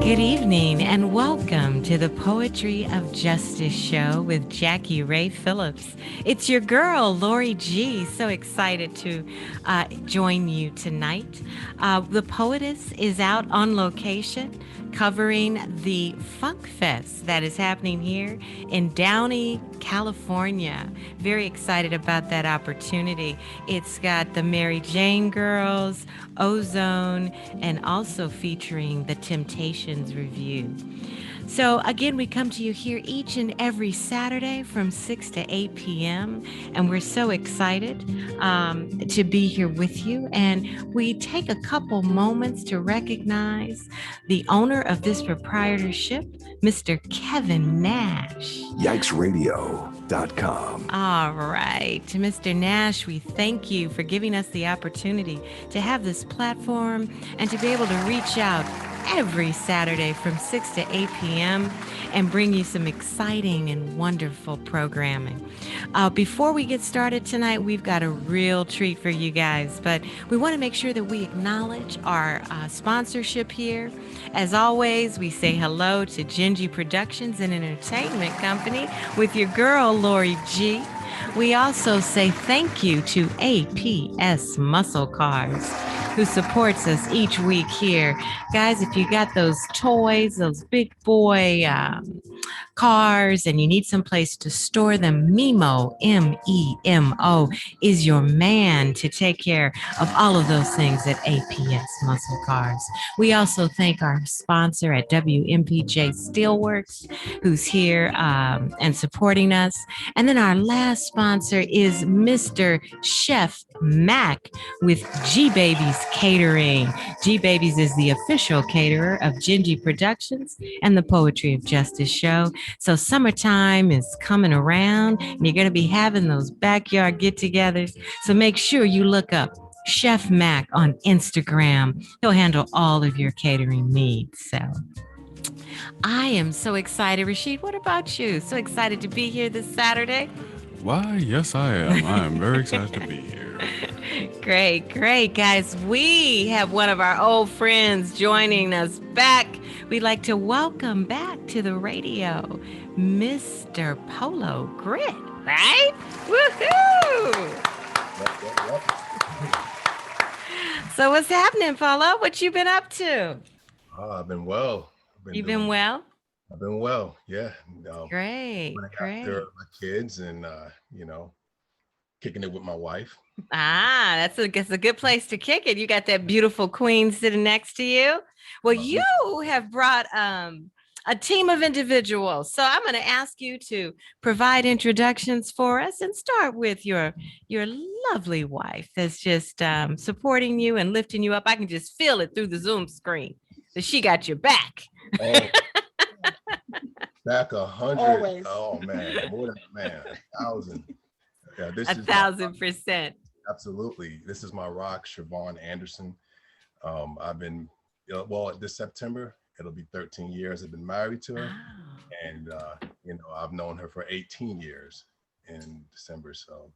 Good evening and welcome to the Poetry of Justice show with JackieRay Phillips. It's your girl, Lori G. So excited to join you tonight. The poetess is out on location covering the Funk Fest that is happening here in Downey, California. Very excited about that opportunity. It's got the Mary Jane Girls, Ozone, and also featuring the Temptations Review. So, again, we come to you here each and every Saturday from 6 to 8 p.m. And we're so excited to be here with you. And we take a couple moments to recognize the owner of this proprietorship, Mr. Kevin Nash. JackieRadio.com. All right. To Mr. Nash, we thank you for giving us the opportunity to have this platform and to be able to reach out every Saturday from 6 to 8 p.m. and bring you some exciting and wonderful programming. Before we get started tonight, we've got a real treat for you guys, but we want to make sure that we acknowledge our sponsorship here. As always, we say hello to Gingy Productions and Entertainment Company with your girl, Lori G. We also say thank you to APS Muscle Cars, who supports us each week here. Guys, if you got those toys, those big boy cars, and you need some place to store them, Memo, M-E-M-O, is your man to take care of all of those things at APS Muscle Cars. We also thank our sponsor at WMPJ Steelworks, who's here and supporting us. And then our last sponsor is Mr. Chef Mac with G Babies Catering. G Babies is the official caterer of Gingy Productions and the Poetry of Justice show. So summertime is coming around and you're going to be having those backyard get-togethers. So make sure you look up Chef Mac on Instagram. He'll handle all of your catering needs. So I am so excited. Rashid, what about you? So excited to be here this Saturday. Why, yes, I am. I am very excited to be here. Great, guys. We have one of our old friends joining us back. We'd like to welcome back to the radio, Mr. Polo Grit, right? Woohoo! So what's happening, Polo? What you been up to? I've been well. You've been well? I've been well, yeah. Great. After my kids and, kicking it with my wife. That's a good place to kick it. You got that beautiful queen sitting next to you. Well, you have brought a team of individuals. So I'm going to ask you to provide introductions for us and start with your lovely wife that's just supporting you and lifting you up. I can just feel it through the Zoom screen that she got your back. Oh, back 100. Always. Oh man, more than 1,000. Yeah, this 1,000%. Absolutely. This is my rock, Siobhan Anderson. I've been, this September, it'll be 13 years I've been married to her. Oh. And, I've known her for 18 years in December. So,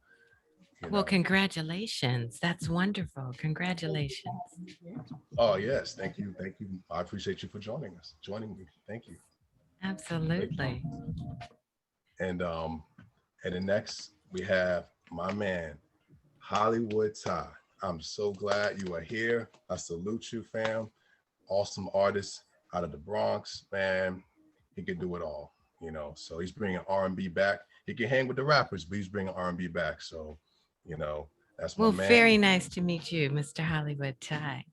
well, congratulations. That's wonderful. Congratulations. Oh, yes. Thank you. I appreciate you for joining me. Thank you. Absolutely. And then next we have my man, Hollywood Ty. I'm so glad you are here. I salute you, fam. Awesome artist out of the Bronx, man. He can do it all, So he's bringing R&B back. He can hang with the rappers, but he's bringing R&B back. So, that's my man. Well, very nice to meet you, Mr. Hollywood Ty.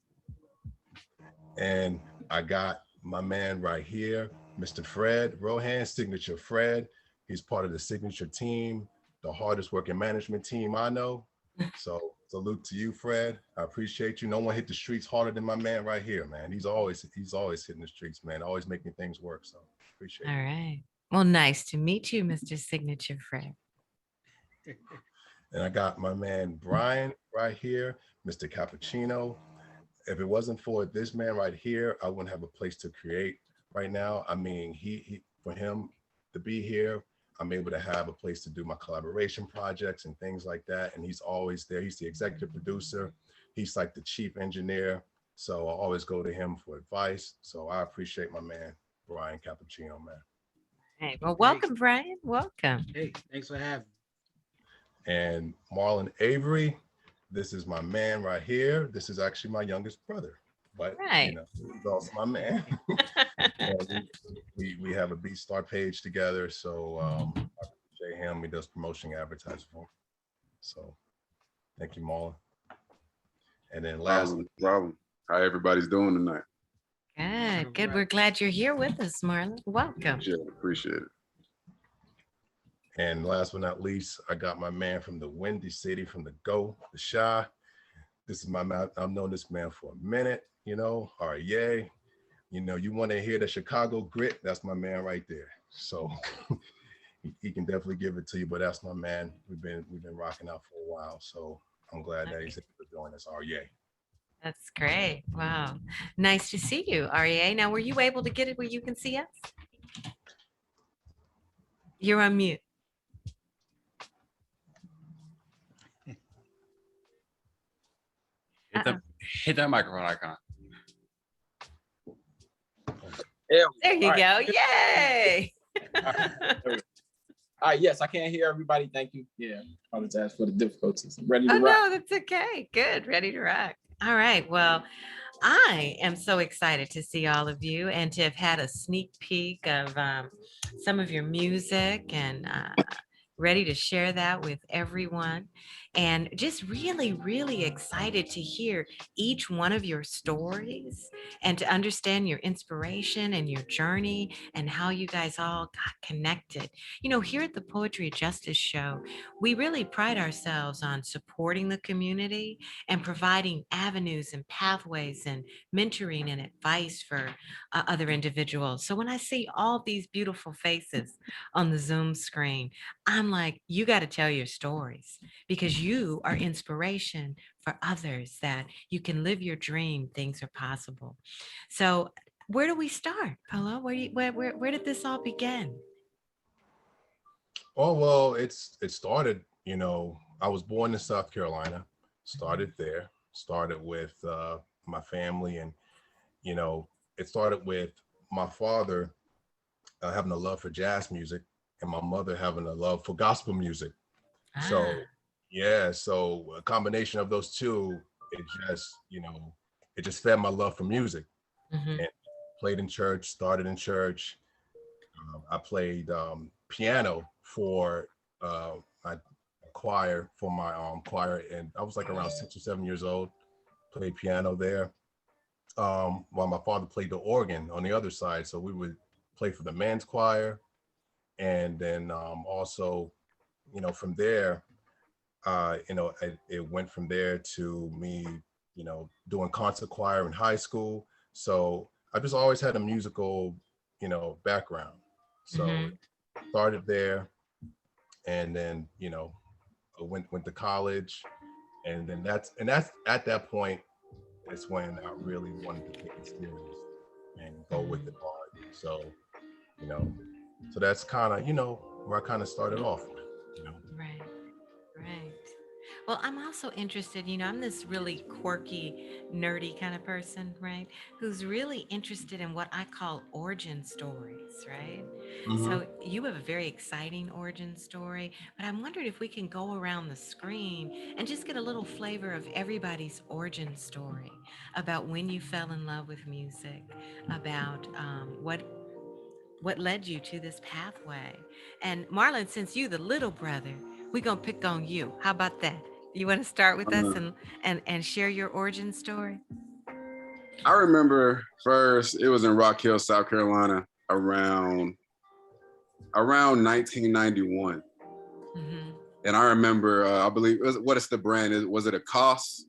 And I got my man right here, Mr. Fred Rohan, Signature Fred. He's part of the Signature team, the hardest working management team I know. So salute to you, Fred. I appreciate you. No one hit the streets harder than my man right here, man. He's always hitting the streets, man. Always making things work. So appreciate it. All right. Well, nice to meet you, Mr. Signature Fred. And I got my man Brian right here, Mr. Cappuccino. if it wasn't for this man right here, I wouldn't have a place to create right now. I mean, he for him to be here, I'm able to have a place to do my collaboration projects and things like that. And he's always there. He's the executive producer. He's like the chief engineer. So I always go to him for advice. So I appreciate my man, Brian Cappuccino, man. Hey, well, Hey, welcome, Brian. Welcome. hey, thanks for having me. And Marlon Avery, this is my man right here. This is actually my youngest brother, but Right. he's also my man. And we have a BeatStar page together, so I appreciate him. He does promotion advertising for him. So thank you, Marlon. And then last, Problem. How everybody's doing tonight? Good, good. We're glad you're here with us, Marlon. Welcome. Appreciate it. and last but not least, I got my man from the Windy City, from the Go, the Shy. This is my man. I've known this man for a minute, REA. You want to hear the Chicago grit, that's my man right there. So he can definitely give it to you, but that's my man. We've been rocking out for a while. So I'm glad that he's able to join us, REA. That's great. Wow. Nice to see you, REA. Now, were you able to get it where you can see us? You're on mute. Hit that microphone icon. There you go. Yay. All right, yes, I can't hear everybody. Thank you. Yeah, apologize for the difficulties. I'm ready to Oh, rock. no, that's okay. Good. Ready to rock. All right. Well, I am so excited to see all of you and to have had a sneak peek of some of your music and ready to share that with everyone. And just really, really excited to hear each one of your stories and to understand your inspiration and your journey and how you guys all got connected. Here at the Poetry Justice Show, we really pride ourselves on supporting the community and providing avenues and pathways and mentoring and advice for other individuals. So when I see all these beautiful faces on the Zoom screen, I'm like, you got to tell your stories because you are inspiration for others, that you can live your dream. Things are possible. So where do we start, Polo? Where did this all begin? Oh, well, it started, I was born in South Carolina, started there, started with my family. And, it started with my father having a love for jazz music and my mother having a love for gospel music. So, yeah, so a combination of those two, it just fed my love for music. Mhm. And played in church, started in church. I played piano for my choir, and I was like around 6 or 7 years old. Played piano there, while my father played the organ on the other side. So we would play for the men's choir, and then also, from there, it went from there to me, doing concert choir in high school. So I just always had a musical, background. So started there, and then I went to college, and then that's at that point, it's when I really wanted to take it serious and go with it hard. So so that's kind of where I kind of started off. Right, right. Well, I'm also interested, I'm this really quirky, nerdy kind of person, right? Who's really interested in what I call origin stories, right? So you have a very exciting origin story, but I'm wondering if we can go around the screen and just get a little flavor of everybody's origin story about when you fell in love with music, about what led you to this pathway. And Marlon, since you the little brother, we're gonna pick on you. How about that? You want to start with us and share your origin story? I remember first, it was in Rock Hill, South Carolina, around 1991. And I remember, I believe, what is the brand? Was it a COS?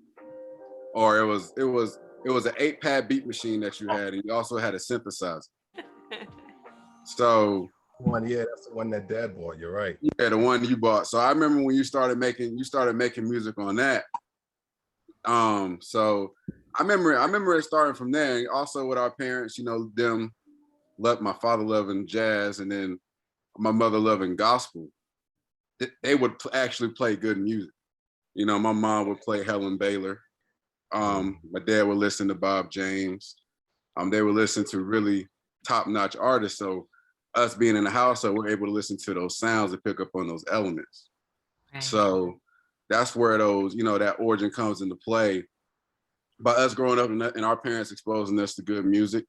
Or it was an 8-pad beat machine that you had, and you also had a synthesizer. So That's the one that Dad bought. You're right. Yeah, the one you bought. So I remember when you started making music on that. So I remember it starting from there. And also with our parents, you know, my father loving jazz, and then my mother loving gospel. They would actually play good music. You know, my mom would play Helen Baylor. My dad would listen to Bob James. They would listen to really top-notch artists. So us being in the house, so we're able to listen to those sounds and pick up on those elements. Right. So that's where those, you know, that origin comes into play. By us growing up and our parents exposing us to good music.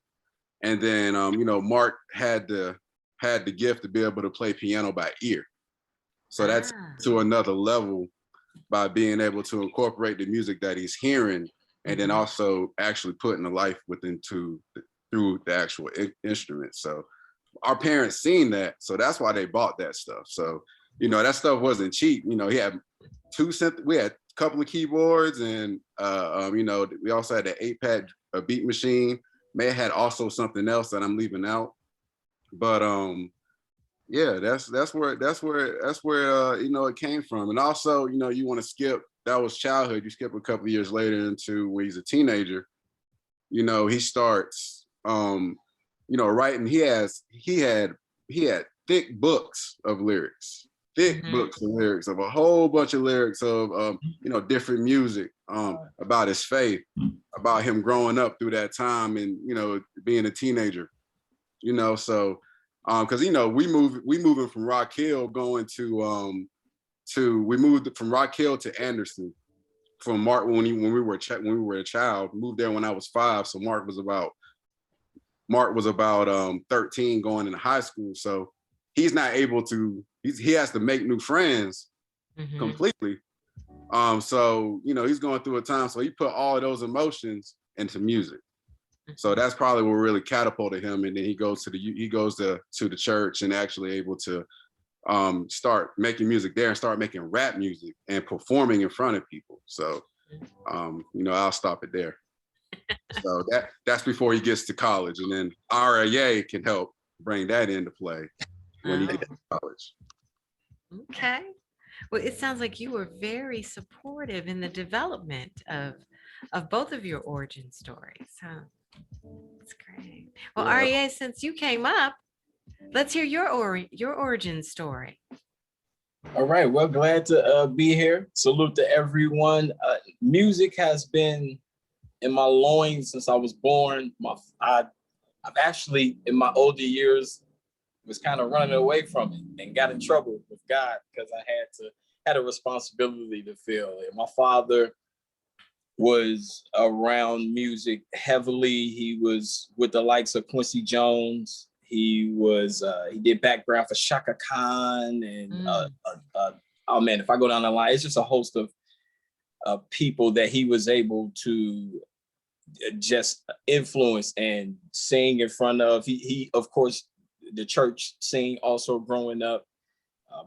And then, you know, Mark had the gift to be able to play piano by ear. So that's to another level by being able to incorporate the music that he's hearing, and then also actually putting the life through the actual instrument. So our parents seen that, so that's why they bought that stuff. So, you know, that stuff wasn't cheap. You know, we had a couple of keyboards, and you know, we also had the 8-pad beat machine. May have had also something else that I'm leaving out, but yeah, that's where you know, it came from. And also, you know, you want to skip, that was childhood. You skip a couple of years later into when he's a teenager. You know, he starts you know, writing. He had thick books of lyrics. Books of lyrics, of a whole bunch of lyrics of you know, different music, about his faith, about him growing up through that time, and, you know, being a teenager, you know. So because, you know, we moving from Rock Hill going to we moved from Rock Hill to Anderson from Mark when we were a child. Moved there when I was 5, so Mark was about 13 going into high school. So he's not able to, he has to make new friends completely. So, you know, he's going through a time, so he put all of those emotions into music. So that's probably what really catapulted him. And then he goes to the church and actually able to start making music there and start making rap music and performing in front of people. So, you know, I'll stop it there. So that's before he gets to college, and then RIA can help bring that into play when he gets to college. Okay. Well, it sounds like you were very supportive in the development of both of your origin stories. Huh? That's great. Well, Yeah. REA, since you came up, let's hear your origin story. All right. Well, glad to be here. Salute to everyone. Music has been in my loins since I was born. I've actually, in my older years, was kind of running away from it and got in trouble with God because I had a responsibility to feel. And my father was around music heavily. He was with the likes of Quincy Jones. He did background for Shaka Khan and oh man, if I go down the line, it's just a host of people that he was able to just influence and sing in front of. He of course, the church scene also growing up.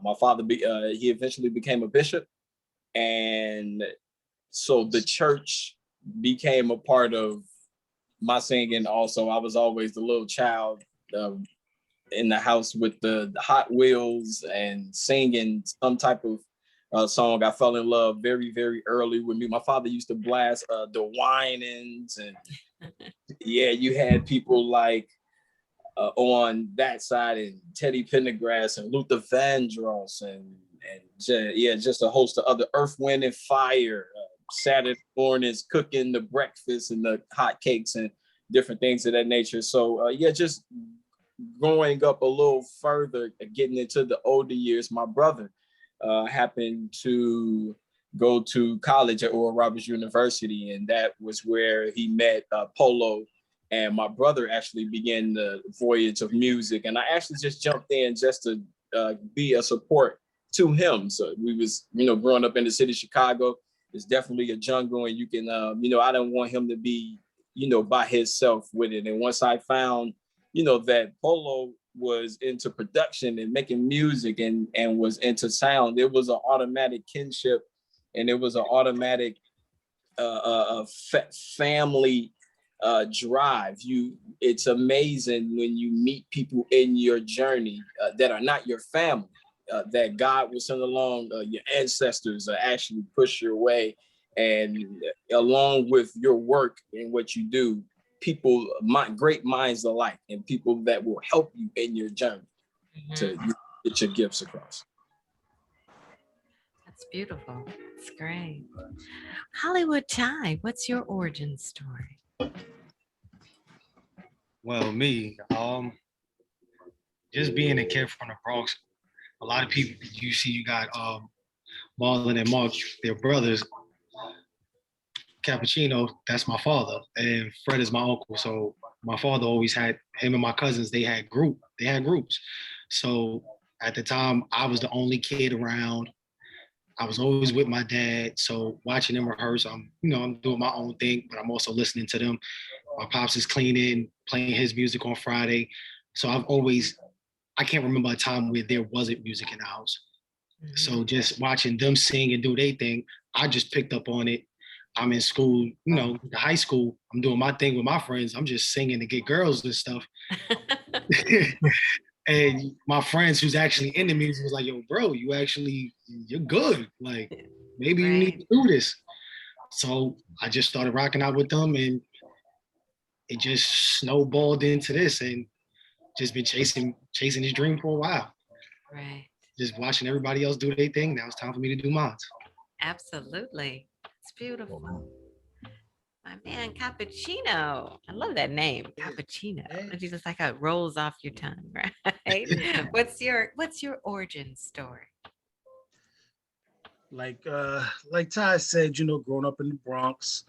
My father, he eventually became a bishop, and so the church became a part of my singing. Also, I was always the little child in the house with the Hot Wheels and singing some type of song. I fell in love very, very early with me. My father used to blast the Winans, and yeah, you had people like on that side, and Teddy Pendergrass and Luther Vandross and just a host of other Earth, Wind and Fire. Saturday mornings cooking the breakfast and the hot cakes and different things of that nature. So just growing up a little further, getting into the older years, my brother happened to go to college at Oral Roberts University, and that was where he met Polo. And my brother actually began the voyage of music, and I actually just jumped in just to be a support to him. So we was, growing up in the city of Chicago, it's definitely a jungle, and you can, I didn't want him to be, by himself with it. And once I found, that Polo was into production and making music and was into sound, it was an automatic kinship, and it was an automatic family drive. It's amazing when you meet people in your journey that are not your family, that God will send along your ancestors actually push your way And along with your work and what you do, people, great minds alike, and people that will help you in your journey to get your gifts across. That's beautiful. It's great. Hollywood Ty, what's your origin story? Well, me, just being a kid from the Bronx, a lot of people you see, you got Marlon and Mark, their brothers. Cappuccino, that's my father, and Fred is my uncle. So my father always had him and my cousins. They had groups. So at the time, I was the only kid around. I was always with my dad. So watching them rehearse, I'm doing my own thing, but I'm also listening to them. My pops is cleaning, playing his music on Friday. So I can't remember a time where there wasn't music in the house. So just watching them sing and do their thing, I just picked up on it. I'm in school, high school. I'm doing my thing with my friends. I'm just singing to get girls and stuff. And my friends who's actually into music was like, yo, bro, you're good. Like, maybe you need to do this. So I just started rocking out with them, and it just snowballed into this, and just been chasing this dream for a while. Right. Just watching everybody else do their thing. Now it's time for me to do mine. Absolutely. It's beautiful. My man, Cappuccino. I love that name, Cappuccino. It's just like how it rolls off your tongue, right? What's your origin story? Like Ty said, growing up in the Bronx,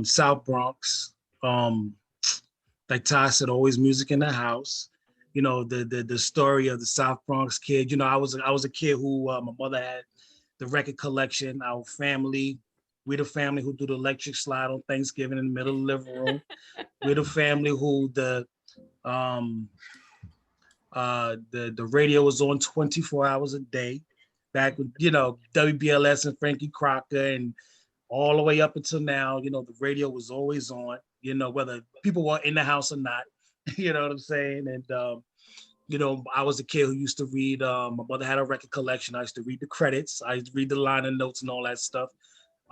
South Bronx, like Ty said, always music in the house. The story of the South Bronx kid. I was a kid who my mother had the record collection. Our family, we're the family who do the electric slide on Thanksgiving in the middle of the living room. We're the family who the radio was on 24 hours a day. Back with WBLS and Frankie Crocker, and all the way up until now, the radio was always on. Whether people were in the house or not. You know what I'm saying? And I was a kid who used to read. My mother had a record collection. I used to read the credits. I used to read the liner notes and all that stuff.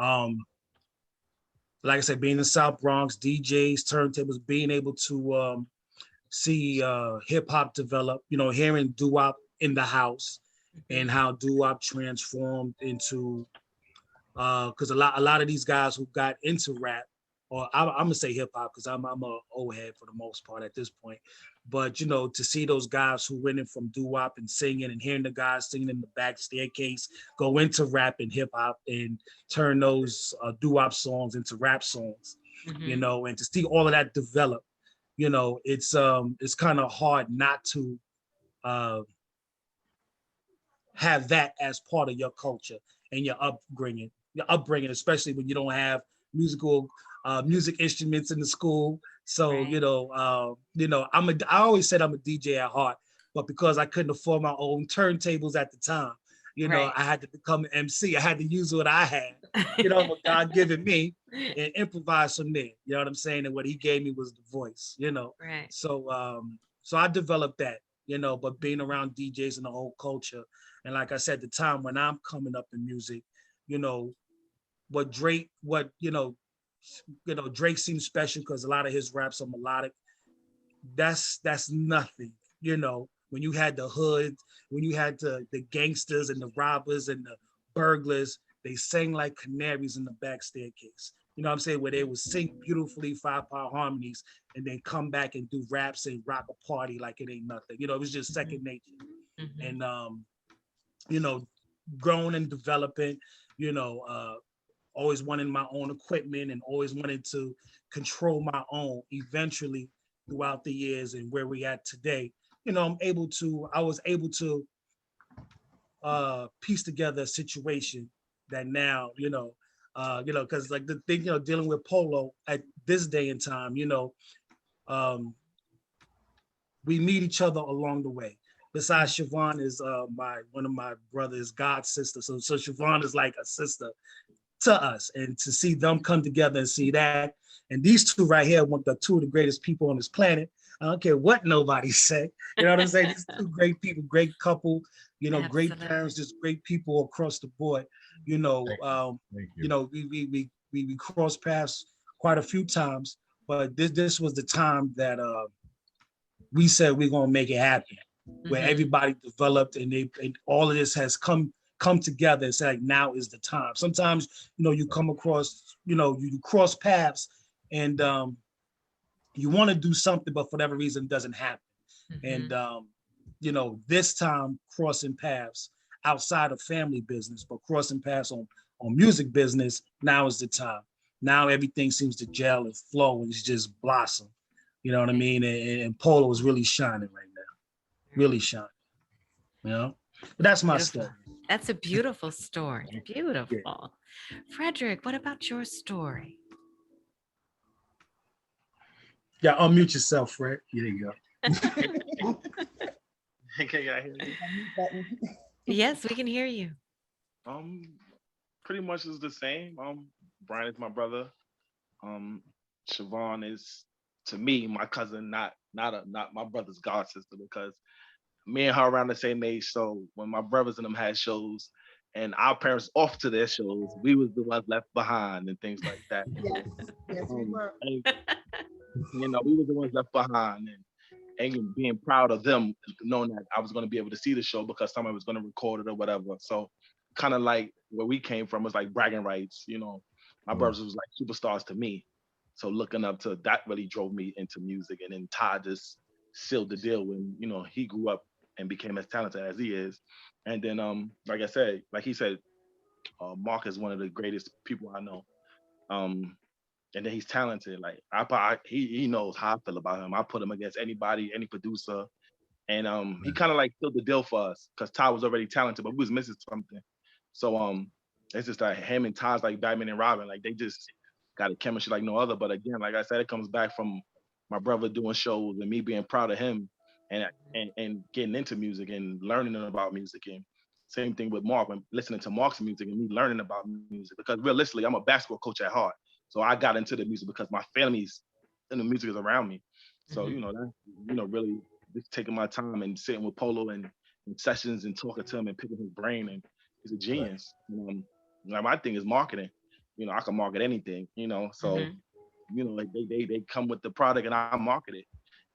Like I said, being in South Bronx, DJs, turntables, being able to see hip hop develop. Hearing doo-wop in the house, and how doo-wop transformed into because a lot of these guys who got into rap, or I'm gonna say hip hop because I'm a old head for the most part at this point. But to see those guys who went in from doo-wop and singing, and hearing the guys singing in the back staircase go into rap and hip hop and turn those doo-wop songs into rap songs, and to see all of that develop, it's kind of hard not to have that as part of your culture and your upbringing, especially when you don't have music instruments in the school. So, I always said I'm a DJ at heart, but because I couldn't afford my own turntables at the time, I had to become an MC. I had to use what I had, what God given me, and improvise from there. You know what I'm saying? And what he gave me was the voice, Right. So I developed that, but being around DJs and the whole culture. And like I said, the time when I'm coming up in music, Drake seems special because a lot of his raps are melodic. That's nothing, when you had the hood, when you had the gangsters and the robbers and the burglars, they sang like canaries in the back staircase. You know what I'm saying? Where they would sing beautifully 5-part harmonies and then come back and do raps and rock a party like it ain't nothing. It was just second nature. And growing and developing, always wanting my own equipment and always wanted to control my own. Eventually, throughout the years and where we at today, I was able to piece together a situation that now, because like the thing, dealing with Polo at this day and time, we meet each other along the way. Besides, Siobhan is one of my brother's god sister. So Siobhan is like a sister to us, and to see them come together and see that. And these two right here, the two of the greatest people on this planet. I don't care what nobody say. You know what I'm saying? These two great people, great couple, great parents, just great people across the board. You know, Thank you you. know, we crossed paths quite a few times, but this was the time that we said we're gonna make it happen, where Mhm. everybody developed and all of this has come together and said like now is the time. Sometimes you come across you cross paths and you want to do something, but for whatever reason it doesn't happen. And Mhm. this time crossing paths outside of family business, but crossing paths on music business, now is the time. Now everything seems to gel and flow and it's just blossom. You know what I mean? And Polo is really shining right now, really shining. You know, but that's my Beautiful. story. That's a beautiful story. Yeah. Beautiful. Frederick, what about your story? Yeah, unmute yourself, Fred. There you go. Okay, y'all hear me? Yes, we can hear you. Um, Pretty much is the same. Brian is my brother. Um, Siobhan is to me my cousin, not my brother's god sister because me and her around the same age. So when my brothers and them had shows and our parents off to their shows, we was the ones left behind and things like that. Yes, yes, we were. And, we was the ones left behind and being proud of them, knowing that I was going to be able to see the show because somebody was going to record it or whatever. So kind of like where we came from was like bragging rights. My brothers was like superstars to me. So looking up to that really drove me into music. And then Todd just sealed the deal when, he grew up and became as talented as he is. And then, like I said, like he said, Mark is one of the greatest people I know. Um, and then he's talented. Like he knows how I feel about him. I put him against anybody, any producer, and he kind of like sealed the deal for us because Ty was already talented, but we was missing something. So it's just like him and Ty's like Batman and Robin, like they just got a chemistry like no other. But again, like I said, it comes back from my brother doing shows and me being proud of him and getting into music and learning about music and same thing with Mark when listening to Mark's music and me learning about music because realistically I'm a basketball coach at heart. So I got into the music because my family's and the music is around me. So, Mhm. that, really just taking my time and sitting with Polo and sessions and talking to him and picking his brain. And he's a genius. Like my thing is marketing. I can market anything, so, Mhm. like they come with the product and I market it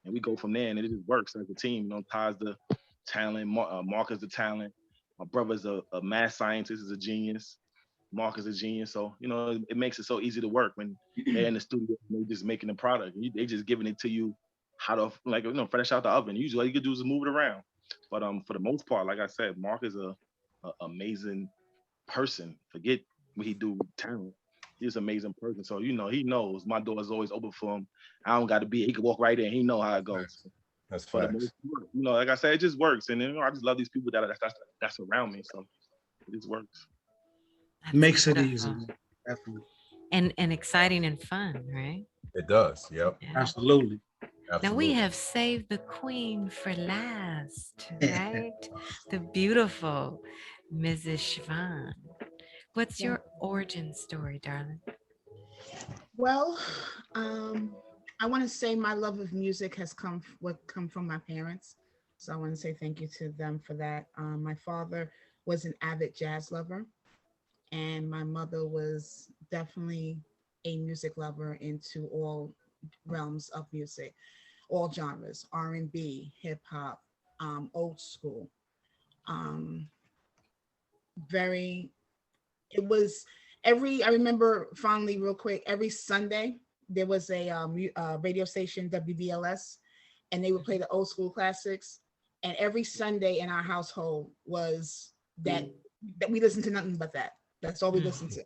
and we go from there and it just works as a team. Ty's the talent, Mark is the talent. My brother's a math scientist, is a genius. Mark is a genius. So, it makes it so easy to work when they're in the studio and they're just making the product. They just giving it to you how to fresh out the oven. Usually all you can do is move it around. But for the most part, like I said, Mark is a amazing person. Forget what he do with talent. He's an amazing person. So, he knows my door is always open for him. I don't gotta be, he can walk right in. He know how it goes. That's For the most facts. part, like I said, it just works. And then I just love these people that's around me. So it just works. That's Makes it beautiful. easy. Definitely. And exciting and fun, right? It does. Yep. Yeah. Absolutely. Now we Absolutely. have saved the queen for last, right? The beautiful Mrs. Siobhan. What's Yeah. your origin story, darling? Well, I want to say my love of music has come from my parents. So I want to say thank you to them for that. My father was an avid jazz lover, and my mother was definitely a music lover into all realms of music, all genres, R&B, hip hop, old school. Um, very it was I remember fondly real quick, every Sunday there was a radio station, WBLS, and they would play the old school classics. And every Sunday in our household was that we listened to nothing but that. That's all we listened to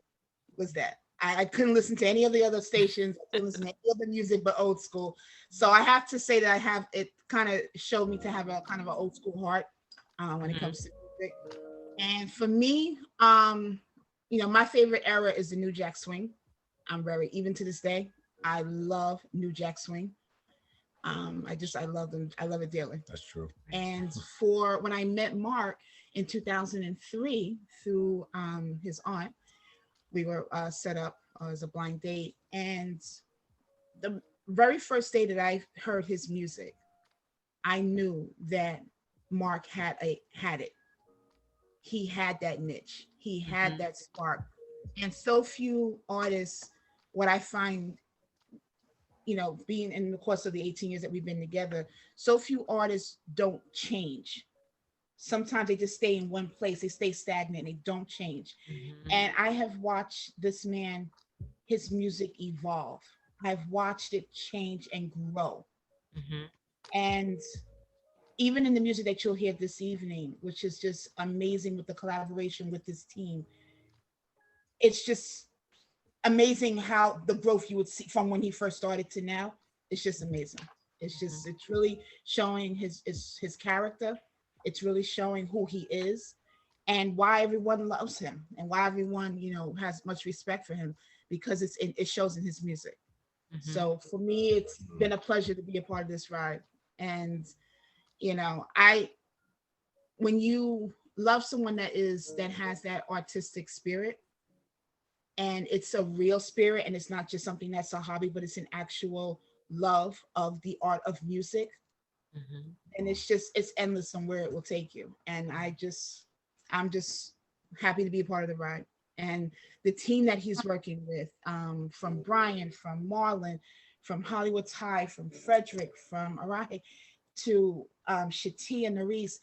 was that. I couldn't listen to any of the other stations. I couldn't listen to any other music but old school. So I have to say that I have it kind of showed me to have a kind of an old school heart when it comes to music. And for me, my favorite era is the New Jack Swing. I'm very even to this day. I love New Jack Swing. I love them. I love it dearly. That's true. And for when I met Mark in 2003 through his aunt, we were set up as a blind date. And the very first day that I heard his music, I knew that Mark had it. he had that niche. He had that spark. And so few artists, what I find, being in the course of the 18 years that we've been together, so few artists don't change. Sometimes they just stay in one place. They stay stagnant. They don't change. And I have watched this man, his music evolve. I've watched it change and grow. And even in the music that you'll hear this evening, which is just amazing with the collaboration with this team, it's just amazing how the growth you would see from when he first started to now. It's just amazing. It's really showing his character. It's really showing who he is and why everyone loves him and why everyone, has much respect for him, because it shows in his music. So for me, it's been a pleasure to be a part of this ride. And, when you love someone that has that artistic spirit, and it's a real spirit, and it's not just something that's a hobby, but it's an actual love of the art of music. And it's endless on where it will take you. And I'm just happy to be a part of the ride. And the team that he's working with, from Brian, from Marlon, from Hollywood Ty, from Frederick, from Arahi, to Shatia Nerese,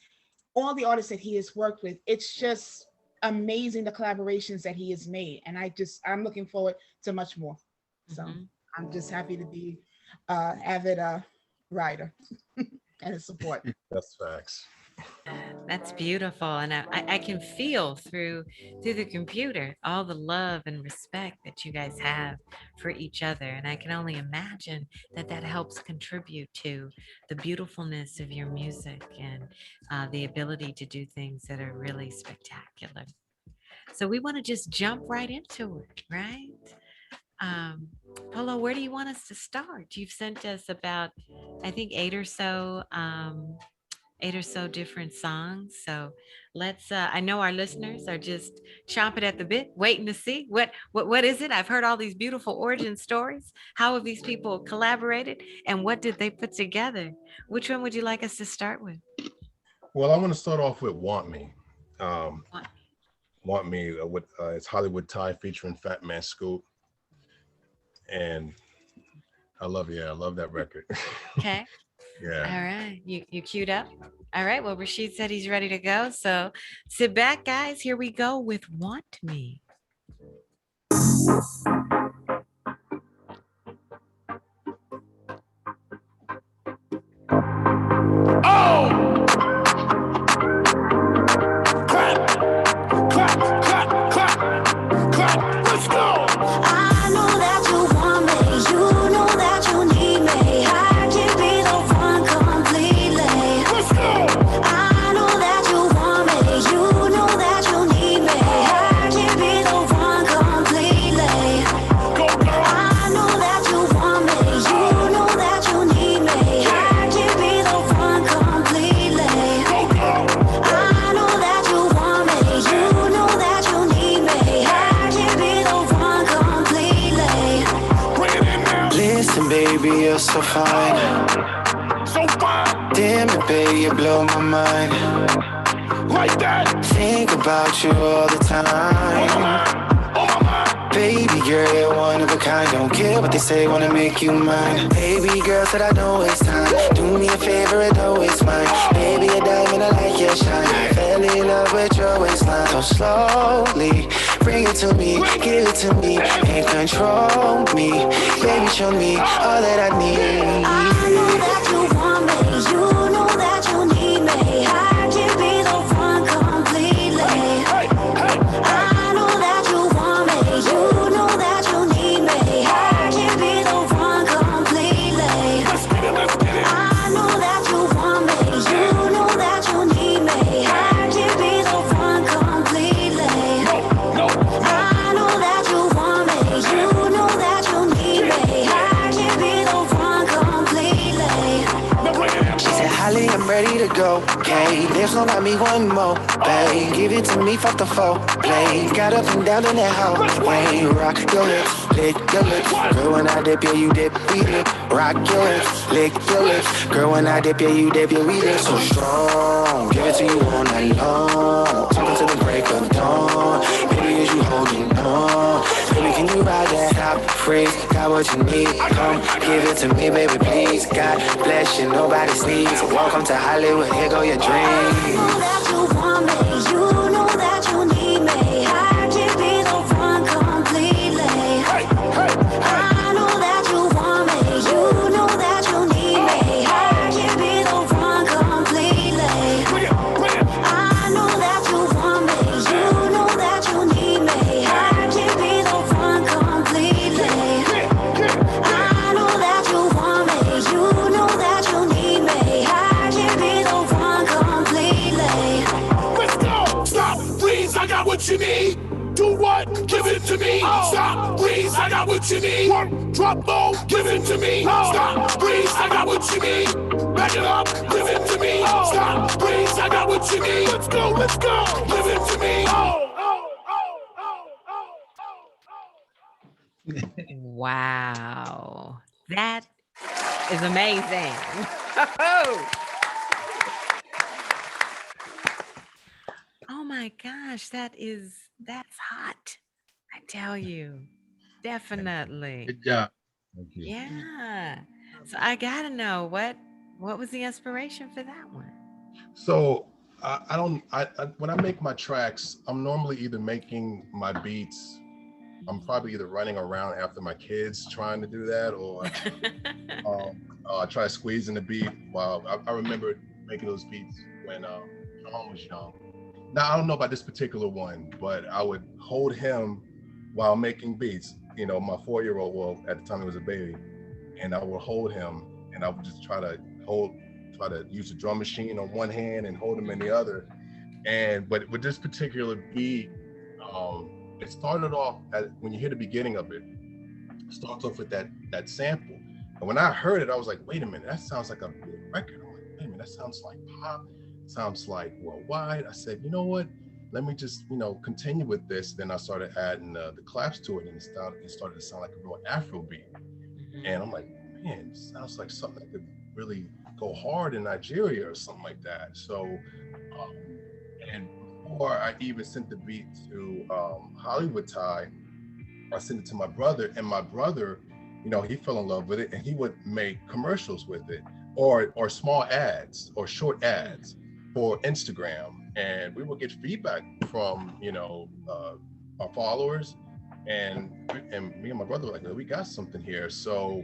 all the artists that he has worked with, it's just amazing the collaborations that he has made. And I'm looking forward to much more. So I'm just happy to be avid rider and support. That's facts. That's beautiful. And I can feel through the computer all the love and respect that you guys have for each other. And I can only imagine that helps contribute to the beautifulness of your music and the ability to do things that are really spectacular. So we want to just jump right into it, right? Polo, where do you want us to start? You've sent us about, I think, 8 or so different songs. So let's I know our listeners are just chomping at the bit, waiting to see what is it. I've heard all these beautiful origin stories. How have these people collaborated, and what did they put together? Which one would you like us to start with? Well, I want to start off with Want Me. Want Me with it's Hollywood Ty featuring Fat Man Scoop. And I love that record. Okay. Yeah. All right. You queued up? All right. Well, Rashid said he's ready to go. So sit back, guys. Here we go with Want Me. Oh! Clap, clap, clap, clap, clap. Let's go. I know that you want me. You know that you need me. I can be the one completely. Let's go. I know that you want me. You know that you need me. I can be the one completely. Go, girl. I know that you want me. You know that you need me. I can be the one completely. Go, girl. I know that you want me. You know that you need me. I can be the one completely. Bring it in now. Listen, baby, you're so fine. So fine. Damn it, baby, you blow my mind. Like that. Think about you all the On my time. mind. On my mind. Baby girl, you're one of a kind. Don't care what they say, wanna make you mine. Baby girl said I don't waste time. Do me a favor, don't waste mine. Baby, a diamond, I like your shine. Fell in love with your waistline. So slowly, bring it to me, give it to me, and control me. Baby, show me all that I need. I know that you want me. You know that you need me. I can be the one completely. Hey, hey, hey. I know that you want me. You know that you need me. I can be the one completely. Let's get it, let's get it. I know that you want me. You know that you need me. I can be the one completely. No, no, I know that you want me. You know that you need me. I can be the one completely. no, bring it in. She said, Holly, I'm ready to go. Okay, lips don't got me one more. Babe, give it to me, fuck the phone. Play, got up and down in that hallway. Rock your hips, lick your lips. Girl, when I dip, yeah, you dip, we dip. Rock your hips, lick your lips. Girl, when I dip, yeah, you dip, yeah, we dip. So strong, give it to you all night long. Talking to the break of dawn. Baby, is you holding on? Baby, can you ride that top freeze? Got what you need, come give it to me, baby, please. God bless you, nobody sneeze. Welcome to Hollywood, here go your dreams. You know that you want me, you know that you need me. I can't be the one completely. I know that you want me, you know that you need me. I can't be the one completely. I know that you want me, you know that you need me. I can't be the one completely. I know that you want me, you know that you need me. I can't be the one completely. Let's go. Stop, please. I got what you need. Do what? Give it to me. Stop, please. I got what you need. One drop low. Give it to me. Stop, please. I got what you need. Back it up. Give it to me. Stop, please. I got what you need. Let's go. Let's go. Give it to me. Wow. That is amazing. Oh my gosh, that's hot. I tell you. Definitely. Good job. Thank you. Yeah. So I gotta know what was the inspiration for that one? So I don't. I when I make my tracks, I'm normally either making my beats. I'm probably either running around after my kids trying to do that, or try to squeeze in the beat. While I remember making those beats when John was young. Now I don't know about this particular one, but I would hold him while making beats. You know, my 4-year-old. Well, at the time he was a baby, and I would hold him, and I would just try to use the drum machine on one hand and hold him in the other. But with this particular beat, it started off when you hear the beginning of it, starts off with that sample. And when I heard it, I was like, wait a minute, that sounds like a big record. I'm like, wait a minute, that sounds like pop, sounds like worldwide. I said, you know what? Let me just, continue with this. Then I started adding the claps to it, and it started to sound like a real Afro beat. And I'm like, man, it sounds like something that could really go hard in Nigeria or something like that. So, and before I even sent the beat to Hollywood Ty, I sent it to my brother, and my brother, he fell in love with it, and he would make commercials with it, or small ads or short ads for Instagram, and we would get feedback from our followers, and me and my brother were like, we got something here. So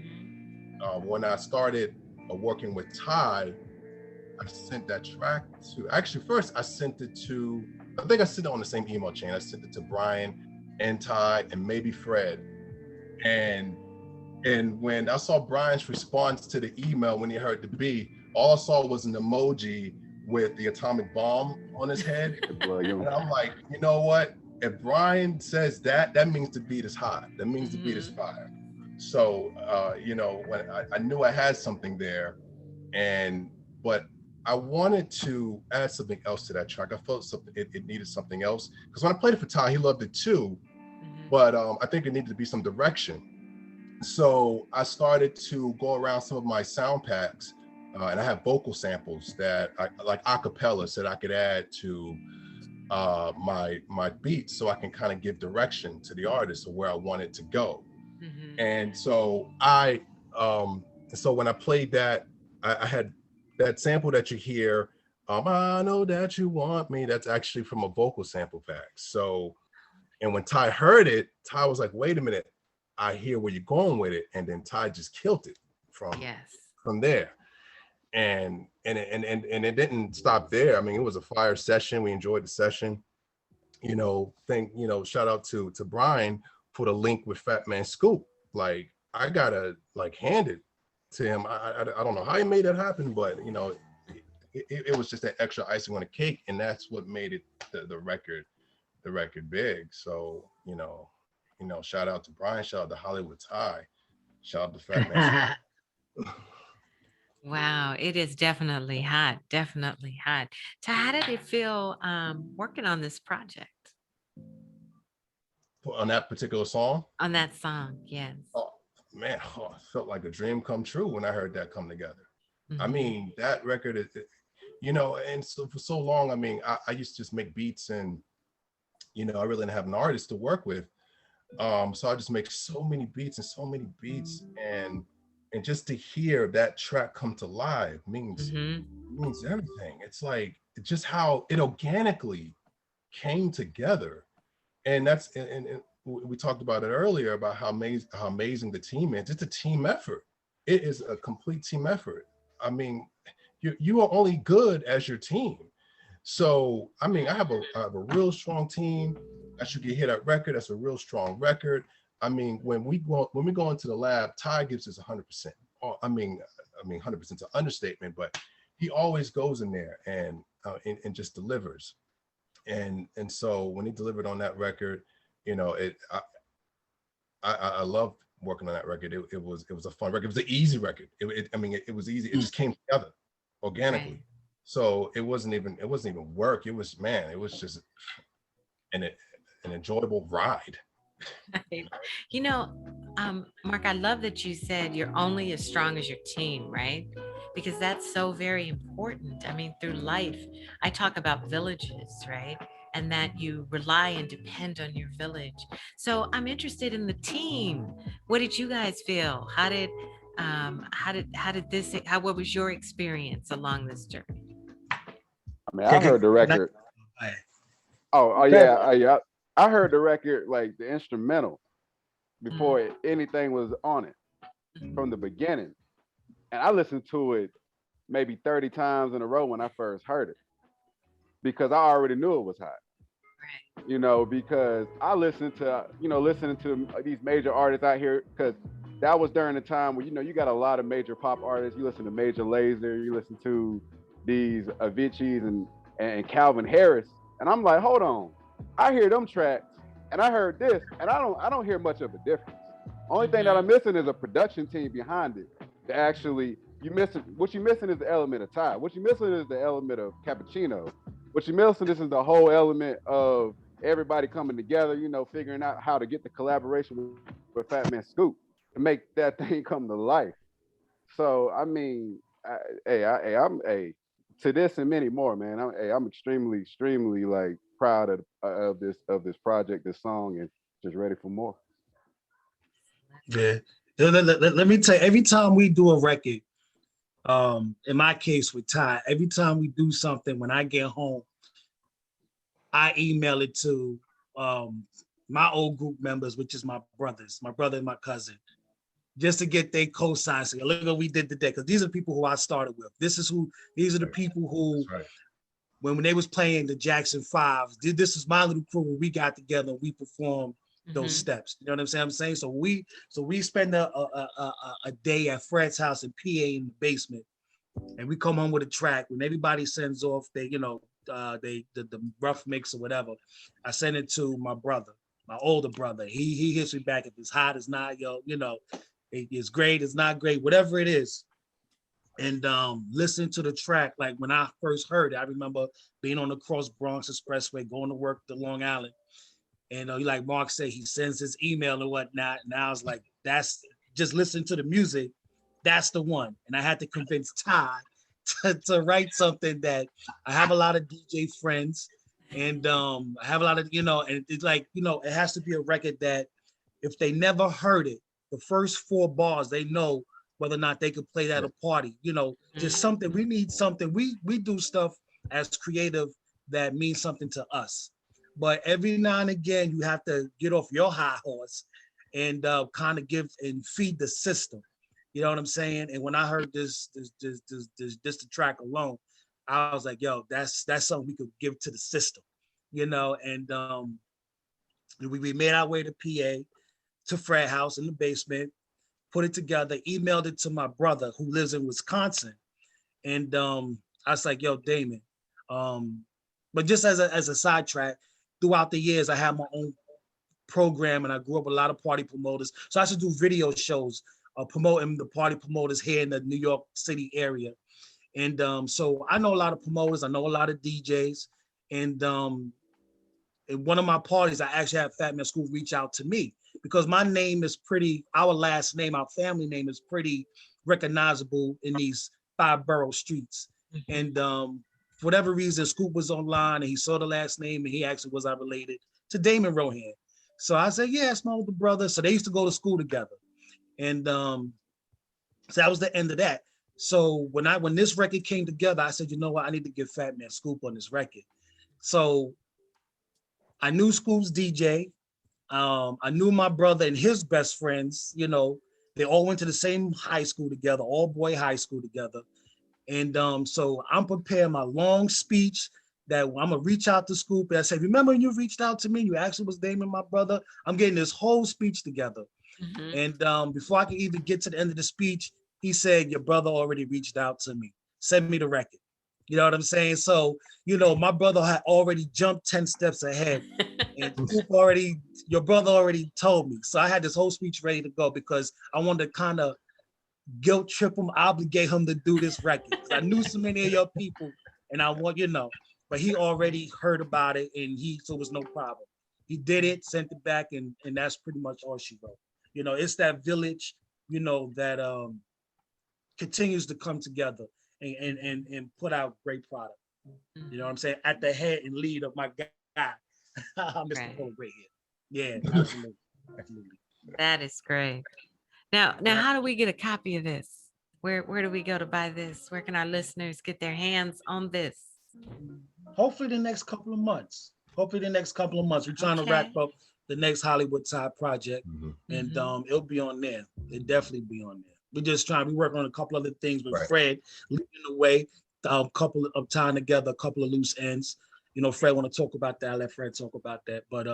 when I started working with Ty, I sent that track first I sent it to, I think I sent it on the same email chain. I sent it to Brian and Ty and maybe Fred. And when I saw Brian's response to the email when he heard the beat, all I saw was an emoji with the atomic bomb on his head. And I'm like, you know what? If Brian says that means the beat is hot. That means the beat is fire. So, when I knew I had something there, but I wanted to add something else to that track. I felt it needed something else, because when I played it for Ty, he loved it too, but I think it needed to be some direction. So I started to go around some of my sound packs, and I have vocal samples that like acapellas that I could add to my beats, so I can kind of give direction to the artist of where I want it to go. And so so when I played that, I had that sample that you hear, I know that you want me, that's actually from a vocal sample pack. So, and when Ty heard it, Ty was like, wait a minute, I hear where you're going with it. And then Ty just killed it from there. And it didn't stop there. I mean, it was a fire session. We enjoyed the session. Shout out to Brian for the link with Fat Man Scoop. Like, I gotta hand it to him. I don't know how he made that happen, but it was just that extra icing on the cake, and that's what made it the record big. So shout out to Brian, shout out to Hollywood Ty, shout out to Fat Man. Wow, it is definitely hot. Definitely hot. So how did it feel working on this project? on that particular song. On that song, yes. Oh man, it felt like a dream come true when I heard that come together. I Mhm. mean, that record is, you know, and so for so long, I mean, I used to just make beats, and you know, I really didn't have an artist to work with. So I just make so many beats and so many beats, and just to hear that track come to life means everything. It's like just how it organically came together, and that's and we talked about it earlier about how amazing the team is. It's a team effort. It is a complete team effort. I mean, you are only good as your team. So I mean, I have a real strong team. As you can hear that record, that's a real strong record. I mean, when we go into the lab, Ty gives us 100%. I mean 100% is an understatement, but he always goes in there and just delivers. And so when he delivered on that record, you know, I loved working on that record. It was a fun record. It was an easy record. It was easy. It just came together organically. Right. So it wasn't even work. It was just an enjoyable ride. You know, Mark, I love that you said you're only as strong as your team, right? Because that's so very important. I mean, through life, I talk about villages, right? And that you rely and depend on your village. So I'm interested in the team. What did you guys feel? What was your experience along this journey? I mean, I heard the record. Yeah. I heard the record, like the instrumental, before anything was on it from the beginning. And I listened to it maybe 30 times in a row when I first heard it, because I already knew it was hot. Right. You know, because I listening to these major artists out here, because that was during the time where, you know, you got a lot of major pop artists. You listen to Major Lazer, you listen to these Avicii's and Calvin Harris. And I'm like, hold on. I hear them tracks and I heard this, and I don't hear much of a difference. Only thing that I'm missing is a production team behind it. To actually, what you're missing is the element of Ty. What you're missing is the element of Cappuccino. What you're missing is the whole element of everybody coming together, you know, figuring out how to get the collaboration with Fat Man Scoop to make that thing come to life. So I mean, I'm to this and many more, man. I'm extremely like proud of this project, this song, and just ready for more. Yeah. Let me tell you, every time we do a record, in my case with Ty, every time we do something, when I get home, I email it to my old group members, which is my brother and my cousin, just to get their cosign. So look what we did today, because these are the people who I started with. These are the people who, when they was playing the Jackson 5s, this is my little crew when we got together and we performed those steps. You know what I'm saying? So we spend a day at Fred's house in PA in the basement, and we come home with a track. When everybody sends off the rough mix or whatever, I send it to my brother, my older brother. He hits me back if it's hot, it's not, it's great, it's not great, whatever it is. And listening to the track, like when I first heard it, I remember being on the Cross Bronx Expressway, going to work to Long Island. And like Mark said, he sends his email and whatnot. And I was like, that's just listening to the music. That's the one. And I had to convince Ty to write something that I have a lot of DJ friends, and I have a lot of, and it's like, it has to be a record that if they never heard it, the first 4 bars, they know whether or not they could play that at a party, just something. We need something. We do stuff as creative that means something to us. But every now and again, you have to get off your high horse and kind of give and feed the system. You know what I'm saying? And when I heard this the track alone, I was like, yo, that's something we could give to the system, and we made our way to PA, to Fred house in the basement, put it together, emailed it to my brother who lives in Wisconsin. And I was like, yo, Damon. But just as a sidetrack, throughout the years, I had my own program, and I grew up with a lot of party promoters. So I used to do video shows promoting the party promoters here in the New York City area. And so I know a lot of promoters, I know a lot of DJs, and in one of my parties, I actually had Fat Man Scoop reach out to me because my name is pretty, our last name, our family name is pretty recognizable in these 5 borough streets. And for whatever reason, Scoop was online and he saw the last name and he actually was I related to Damon Rohan. So I said, yeah, it's my older brother. So they used to go to school together. And so that was the end of that. So when this record came together, I said, you know what, I need to get Fat Man Scoop on this record. So I knew Scoop's DJ. I knew my brother and his best friends, you know, they all went to the same high school together, all boy high school together. And so I'm preparing my long speech that I'm gonna reach out to Scoop and I say, remember when you reached out to me, you actually was Damon, my brother. I'm getting this whole speech together. And before I could even get to the end of the speech, he said, your brother already reached out to me. Send me the record. You know what I'm saying? So, you know, my brother had already jumped 10 steps ahead. And your brother already told me. So I had this whole speech ready to go because I wanted to kind of guilt trip him, obligate him to do this record. I knew so many of your people and I want, you know, but he already heard about it and so it was no problem. He did it, sent it back, and that's pretty much all she wrote. You know, it's that village, you know, that continues to come together and put out great product. You know what I'm saying? At the head and lead of my guy, Mr. Polo Grit here. Yeah, absolutely. Absolutely. That is great. Now, how do we get a copy of this? Where do we go to buy this? Where can our listeners get their hands on this? Hopefully the next couple of months. We're trying to wrap up the next Hollywood Tie project, and it'll be on there. It'll definitely be on there. We work on a couple other things with Fred leading the way, a couple of time together, a couple of loose ends. You know, Fred want to talk about that. I let Fred talk about that. But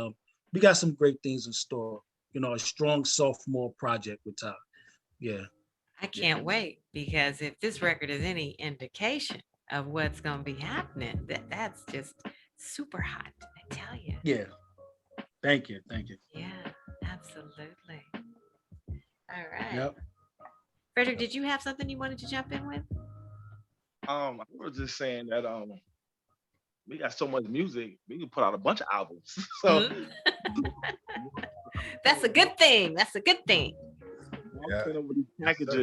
we got some great things in store. You know, a strong sophomore project with Ty. Yeah. I can't wait, because if this record is any indication of what's going to be happening, that's just super hot, I tell you. Yeah. Thank you. Yeah, absolutely. All right. Yep. Frederick, did you have something you wanted to jump in with? I was just saying that we got so much music, we can put out a bunch of albums. So that's a good thing. I'm sending over these packages.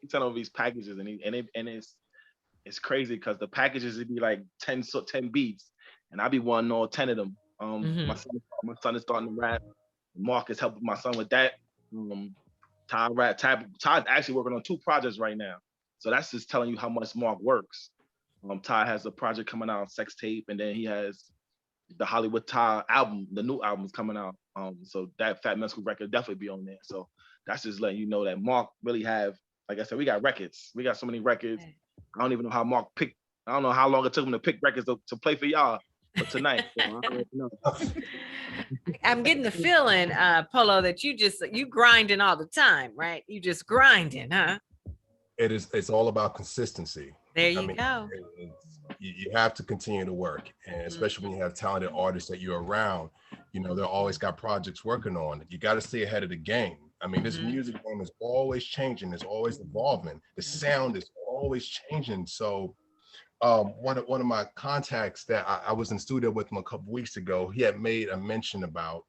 Sending over these packages, and it's crazy because the packages would be like 10 beats, and I be wanting all 10 of them. My son is starting to rap. Mark is helping my son with that. Todd's actually working on 2 projects right now, so that's just telling you how much Mark works. Todd has a project coming out, Sex Tape, and then he has the Hollywood Todd album. The new album is coming out. So that Fat Man Scoop record definitely be on there. So that's just letting you know that Mark really have, like I said, we got records. We got so many records. I don't even know how Mark picked. I don't know how long it took him to pick records to play for y'all. But tonight, I'm getting the feeling, Polo, that you grinding all the time, right? You just grinding, huh? It's all about consistency. There you go. You have to continue to work, and especially when you have talented artists that you're around, you know, they're always got projects working on. You got to stay ahead of the game. I mean, this music game is always changing. It's always evolving. The sound is always changing. So one of my contacts that I was in studio with him a couple weeks ago, he had made a mention about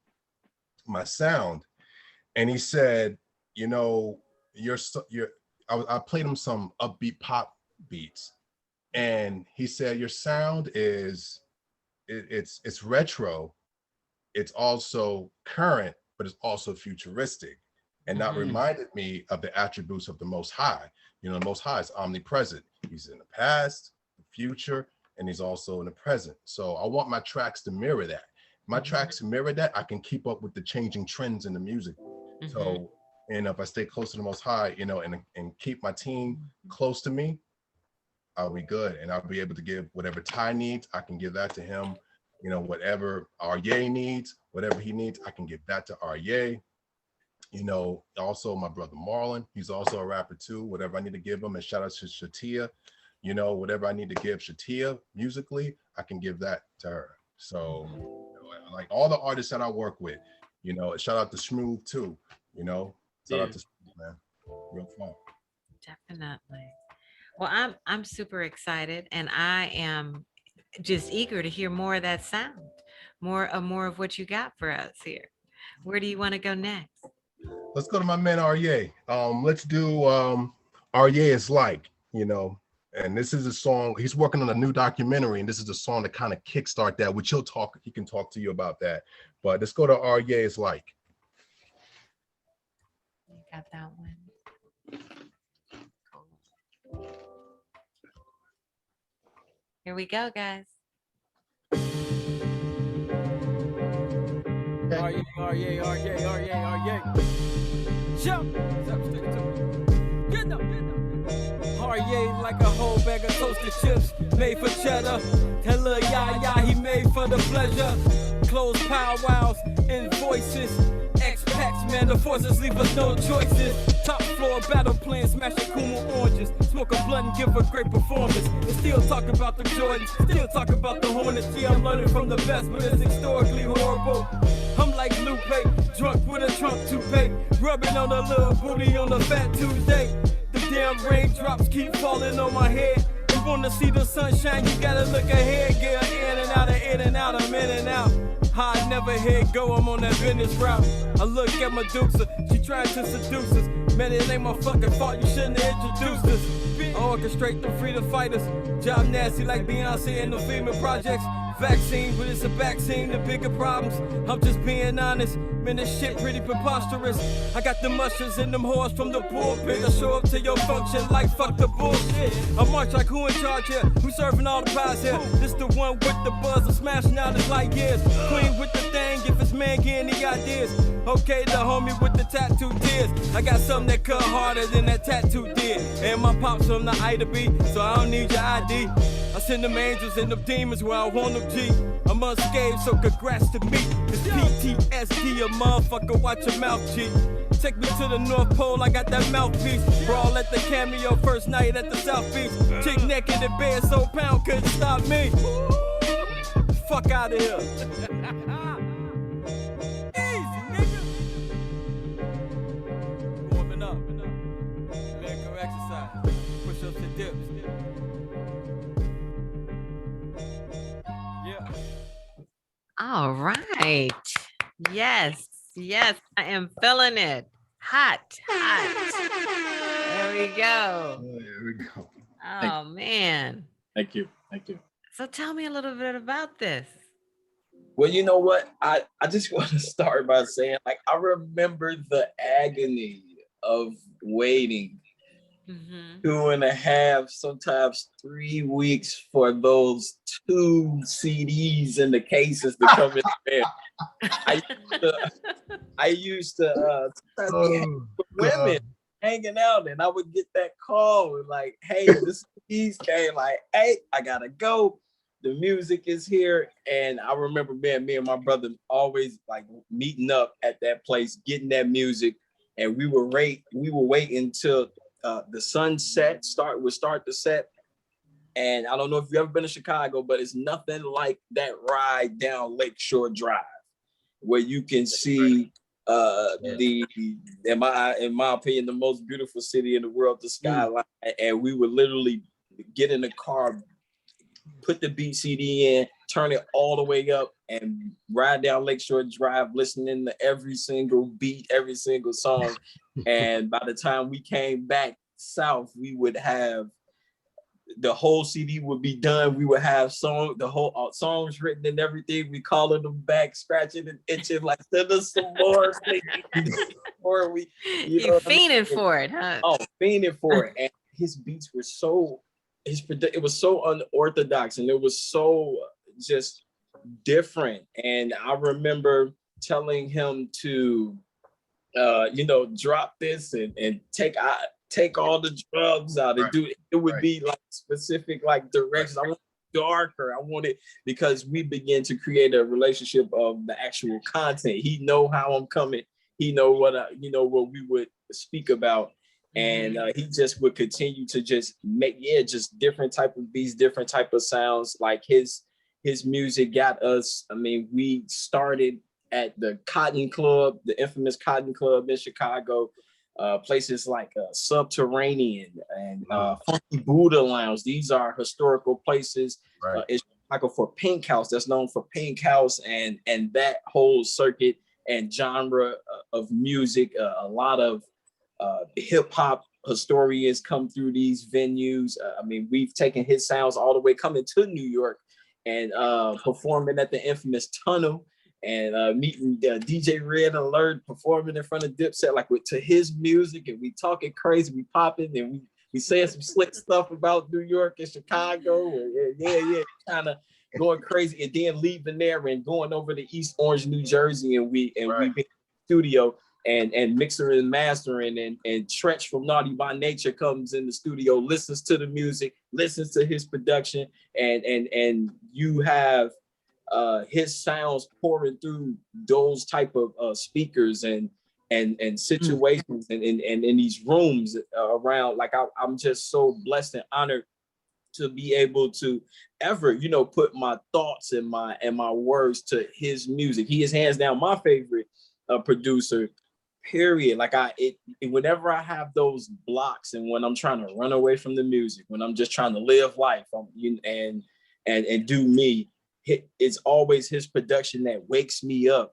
my sound, and he said, you know, I played him some upbeat pop beats, and he said your sound is it's retro, it's also current, but it's also futuristic, and that reminded me of the attributes of the Most High. You know, the Most High is omnipresent. He's in the past, the future, and he's also in the present. So I want my tracks to mirror that. My tracks mirror that, I can keep up with the changing trends in the music. So, and if I stay close to the Most High, you know, and keep my team close to me, I'll be good. And I'll be able to give whatever Ty needs, I can give that to him. You know, whatever Arye needs, whatever he needs, I can give that to Arye. You know, also my brother Marlon, he's also a rapper too. Whatever I need to give him, and shout out to Shatia. You know, whatever I need to give Shatia musically, I can give that to her. So, you know, like all the artists that I work with, you know, shout out to Smooth too. You know, shout out to Smooth, man. Real fun. Definitely. Well, I'm super excited, and I am just eager to hear more of that sound, more of what you got for us here. Where do you want to go next? Let's go to my man Arye. Let's do Arye is Like, you know, and this is a song. He's working on a new documentary, and this is a song that kind of kickstart that, which he can talk to you about that. But let's go to Arye is Like. You got that one. Cool. Here we go, guys. Arye. Jump. Get up. Arye like a whole bag of toasted chips, made for cheddar. That little yah, he made for the pleasure. Close powwows, invoices. Expats, man, the forces leave us no choices. Top floor battle plan, smashing Kuma oranges. Smoke a blunt and give a great performance. And still talk about the Jordans, still talk about the Hornets. Yeah, I'm learning from the best, but it's historically horrible. I'm like Lupe, drunk with a Trump toupee, rubbing on a little booty on a fat Tuesday. The damn raindrops keep falling on my head. You wanna see the sunshine, you gotta look ahead. Get in and out, I'm in and out. I never hit go, I'm on that business route. I look at Medusa, she tried to seduce us. Man, it ain't my fucking fault, you shouldn't have introduced us. I orchestrate the freedom fighters. Job nasty like Beyonce and the FEMA projects. Vaccine, but it's a vaccine to bigger problems. I'm just being honest, man, this shit pretty preposterous. I got the mushers and them whores from the pulpit. I show up to your function like fuck the bullshit. I march like who in charge here? Who serving all the pies here? This the one with the buzz, I'm smashing out his light years. Queen with the thing, if it's man getting the ideas. Okay, the homie with the tattoo tears. I got something that cut harder than that tattoo did. And my pops from the I to B, so I don't need your ID. I send them angels and them demons where I want them, G. I'm unscathed, so congrats to me. It's PTSD, a motherfucker, watch your mouth, G. Take me to the North Pole, I got that mouthpiece. Brawl at the Cameo, first night at the South Beach. Chick naked in bed, so pound couldn't stop me. Fuck out of here. Easy, nigga. Warming up. Leg go exercise. Push ups and dips. Yeah. All right. Yes, I am feeling it. Hot. There we go. There we go. Oh, man. Thank you. So tell me a little bit about this. Well, you know what? I just want to start by saying, like, I remember the agony of waiting 2.5, sometimes 3 weeks for those 2 CDs in the cases to come in there. I used to be with women hanging out, and I would get that call and like, hey, the CDs came, like, hey, I gotta go. The music is here. And I remember, man, me and my brother always like meeting up at that place, getting that music, and we were waiting until the sunset would start the set. And I don't know if you've ever been to Chicago, but it's nothing like that ride down Lakeshore Drive, where you can see in my opinion, the most beautiful city in the world, the skyline. And we would literally get in the car, put the beat CD in, turn it all the way up, and ride down Lakeshore Drive, listening to every single beat, every single song. And by the time we came back south, we would have the whole CD would be done. We would have the whole songs written and everything. We calling them back, scratching and itching, like send us some more. Or we, you fiending for it, huh? Oh, fiending for it. And his beats were it was so unorthodox, and it was so just different. And I remember telling him to, drop this and take all the drugs out and do it. It would be like specific, like directions. I want it darker. I want it, because we began to create a relationship of the actual content. He know how I'm coming. He know what what we would speak about. And he just would continue to just make, just different type of beats, different type of sounds. Like his music got us. I mean, we started at the Cotton Club, the infamous Cotton Club in Chicago, places like Subterranean and Funky Buddha Lounge. These are historical places in Chicago for Pink House, that's known for Pink House and that whole circuit and genre of music. A lot of hip hop historians come through these venues. I mean, we've taken his sounds all the way coming to New York and performing at the infamous Tunnel and meeting JackieRay and Lori performing in front of Dipset, like to his music, and we talking crazy, we popping, and we saying some slick stuff about New York and Chicago, and kind of going crazy, and then leaving there and going over to East Orange, New Jersey, and we been in the studio and mixing and mastering, and Tretch from Naughty by Nature comes in the studio, listens to the music, listens to his production, and you have his sounds pouring through those type of speakers and situations and in these rooms around. Like I'm just so blessed and honored to be able to ever, put my thoughts and my words to his music. He is hands down my favorite producer, period. Like whenever I have those blocks and when I'm trying to run away from the music, when I'm just trying to live life and do me, it's always his production that wakes me up,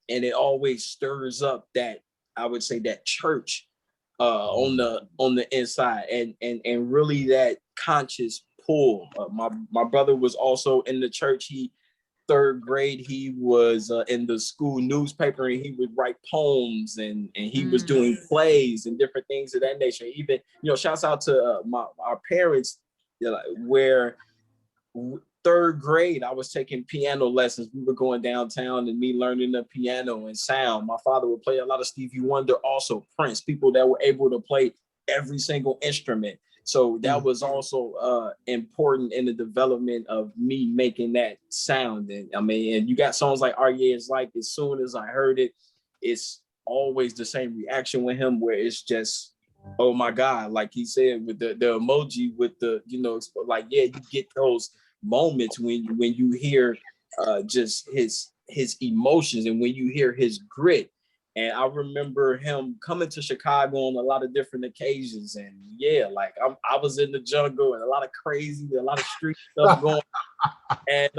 and it always stirs up that, I would say, that church on the inside, and really that conscious pull. My brother was also in the church. Third grade, he was in the school newspaper, and he would write poems, and he was doing plays and different things of that nature. Even, shouts out to our parents, where third grade, I was taking piano lessons. We were going downtown and me learning the piano and sound. My father would play a lot of Stevie Wonder, also Prince, people that were able to play every single instrument. So that was also important in the development of me making that sound. And I mean, and you got songs like "REA is Like," as soon as I heard it, it's always the same reaction with him, where it's just, oh my God, like he said, with the emoji, with the, like, yeah, you get those moments when you hear just his emotions, and when you hear his grit. And I remember him coming to Chicago on a lot of different occasions, and like I was in the jungle and a lot of street stuff going, and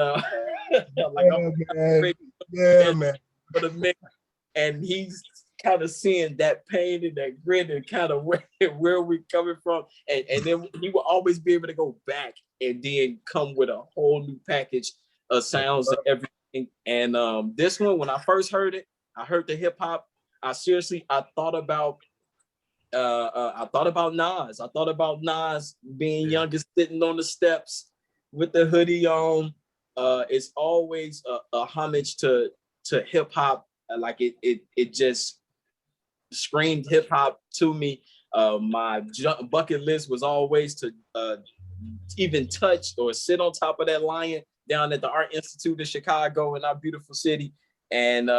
man, for the mix, and he's kind of seeing that pain and that grit and kind of where we're coming from, and then he will always be able to go back and then come with a whole new package of sounds and everything. And this one, when I first heard it, I heard the hip hop. I thought about Nas. I thought about Nas being youngest, sitting on the steps with the hoodie on. It's always a homage to hip hop. Like it just screamed hip hop to me. My bucket list was always to even touch or sit on top of that lion down at the Art Institute of Chicago in our beautiful city. And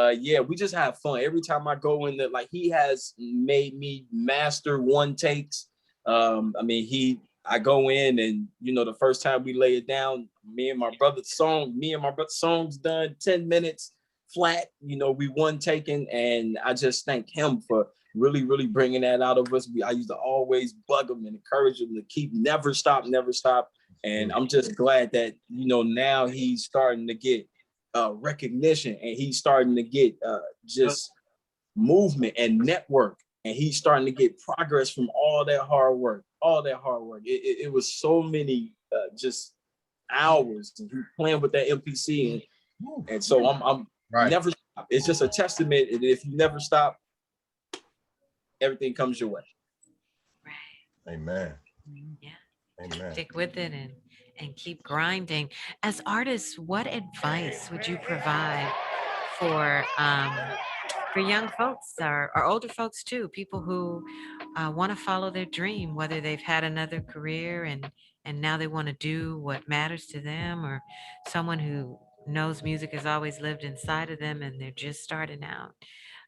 we just have fun every time I go in there. Like, he has made me master one takes. I go in and, the first time we lay it down, me and my brother's song's done 10 minutes flat, we one taken. And I just thank him for really, really bringing that out of us. I used to always bug him and encourage him to keep, never stop. And I'm just glad that, now he's starting to get recognition, and he's starting to get just movement and network, and he's starting to get progress from all that hard work. It was so many just hours playing with that MPC, and so I'm right. Never stop. It's just a testament, and if you never stop, everything comes your way. Right. Amen. Yeah. Amen. Stick with it and keep grinding. As artists, what advice would you provide for young folks or older folks too, people who want to follow their dream, whether they've had another career and now they want to do what matters to them, or someone who knows music has always lived inside of them and they're just starting out?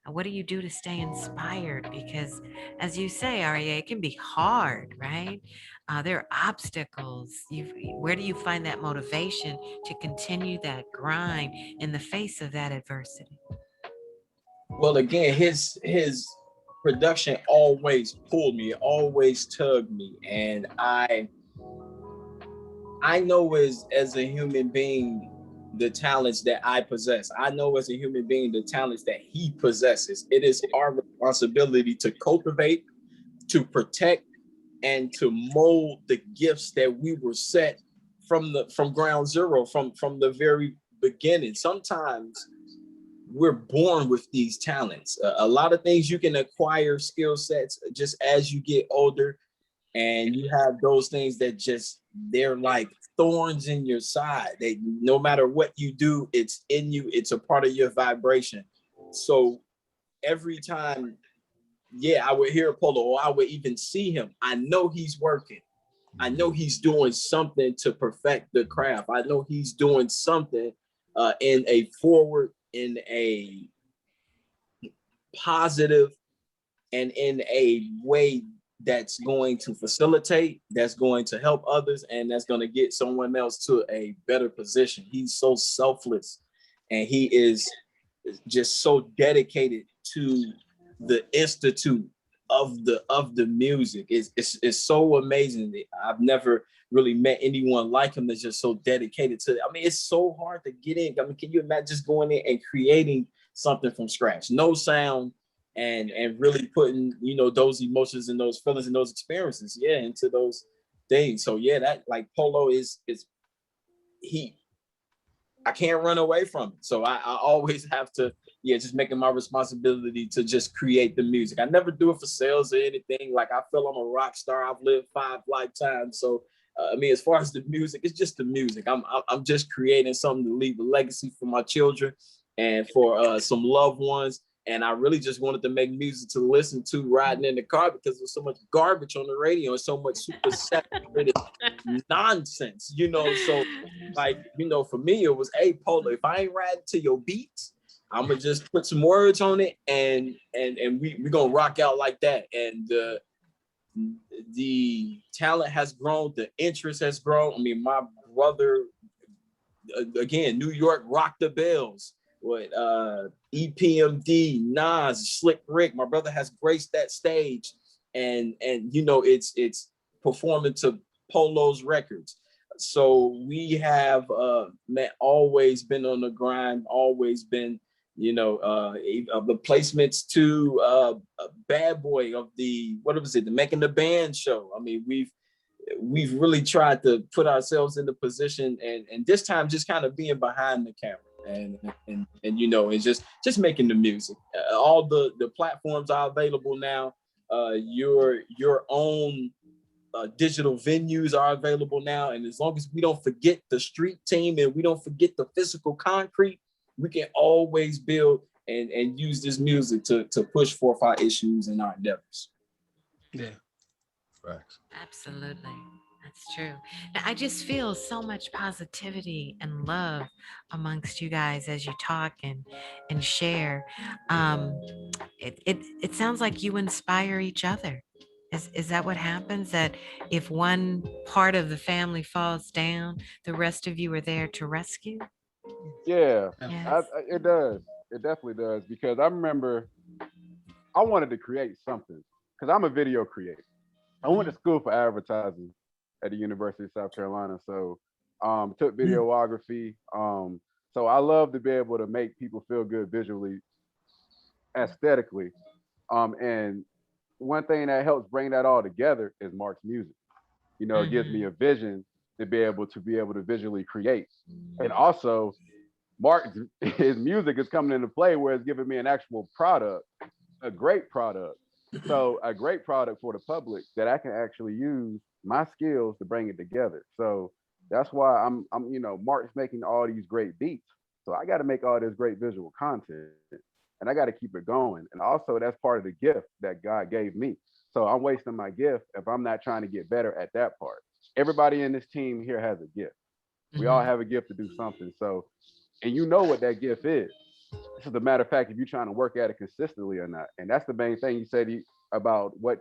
What do you do to stay inspired? Because, as you say, REA, it can be hard, right? There are obstacles. Where do you find that motivation to continue that grind in the face of that adversity? Well, again, his production always pulled me, always tugged me, and I I know as a human being the talents that I possess. I know as a human being the talents that he possesses. It is our responsibility to cultivate, to protect, and to mold the gifts that we were set from ground zero, from the very beginning. Sometimes we're born with these talents. A lot of things you can acquire skill sets just as you get older, and you have those things that just, they're like thorns in your side. They, no matter what you do, it's in you, it's a part of your vibration. So every time, I would hear Polo, or I would even see him, I know he's working. I know he's doing something to perfect the craft. I know he's doing something in a positive and in a way that's going to facilitate, that's going to help others, and that's going to get someone else to a better position. He's so selfless, and he is just so dedicated to the institute of the music. It's so amazing. I've never really met anyone like him that's just so dedicated to it. I mean, it's so hard to get in. I mean, can you imagine just going in and creating something from scratch, no sound, and really putting, those emotions and those feelings and those experiences, into those things. So that, like, Polo is I can't run away from it. So I always have to, just making my responsibility to just create the music. I never do it for sales or anything. Like, I feel I'm a rock star. I've lived 5 lifetimes. So, I mean, as far as the music, it's just the music. I'm just creating something to leave a legacy for my children and for some loved ones. And I really just wanted to make music to listen to riding in the car, because there's so much garbage on the radio and so much super saturated nonsense, So, like, for me, it was, hey, Polo, if I ain't riding to your beats, I'm gonna just put some words on it, and we gonna rock out like that. And the talent has grown, the interest has grown. I mean, my brother, again, New York rocked the bells with EPMD, Nas, Slick Rick. My brother has graced that stage, and it's performing to Polo's records. So we have always been on the grind, always been, the placements to Bad Boy of the, what was it, the Making the Band show. I mean, we've really tried to put ourselves in the position, and this time just kind of being behind the camera and and just making the music. All the platforms are available now. Your own digital venues are available now, and as long as we don't forget the street team and we don't forget the physical concrete, we can always build and use this music to push forth our issues and our endeavors. Yeah. Facts. Absolutely. That's true. Now, I just feel so much positivity and love amongst you guys as you talk and share. It sounds like you inspire each other. Is that what happens? That if one part of the family falls down, the rest of you are there to rescue? Yeah, Yes. it does. It definitely does, because I remember I wanted to create something, because I'm a video creator. I went to school for advertising at the University of South Carolina, so took videography. So I love to be able to make people feel good visually, aesthetically. And one thing that helps bring that all together is Mark's music. It gives me a vision to be able to visually create. And also, Mark's his music is coming into play where it's giving me an actual product, a great product. So a great product for the public that I can actually use my skills to bring it together. So that's why I'm Mark's making all these great beats. So I got to make all this great visual content, and I got to keep it going. And also, that's part of the gift that God gave me. So I'm wasting my gift if I'm not trying to get better at that part. Everybody in this team here has a gift. We all have a gift to do something. So, and you know what that gift is. This is a matter of fact if you're trying to work at it consistently or not. And that's the main thing you said about what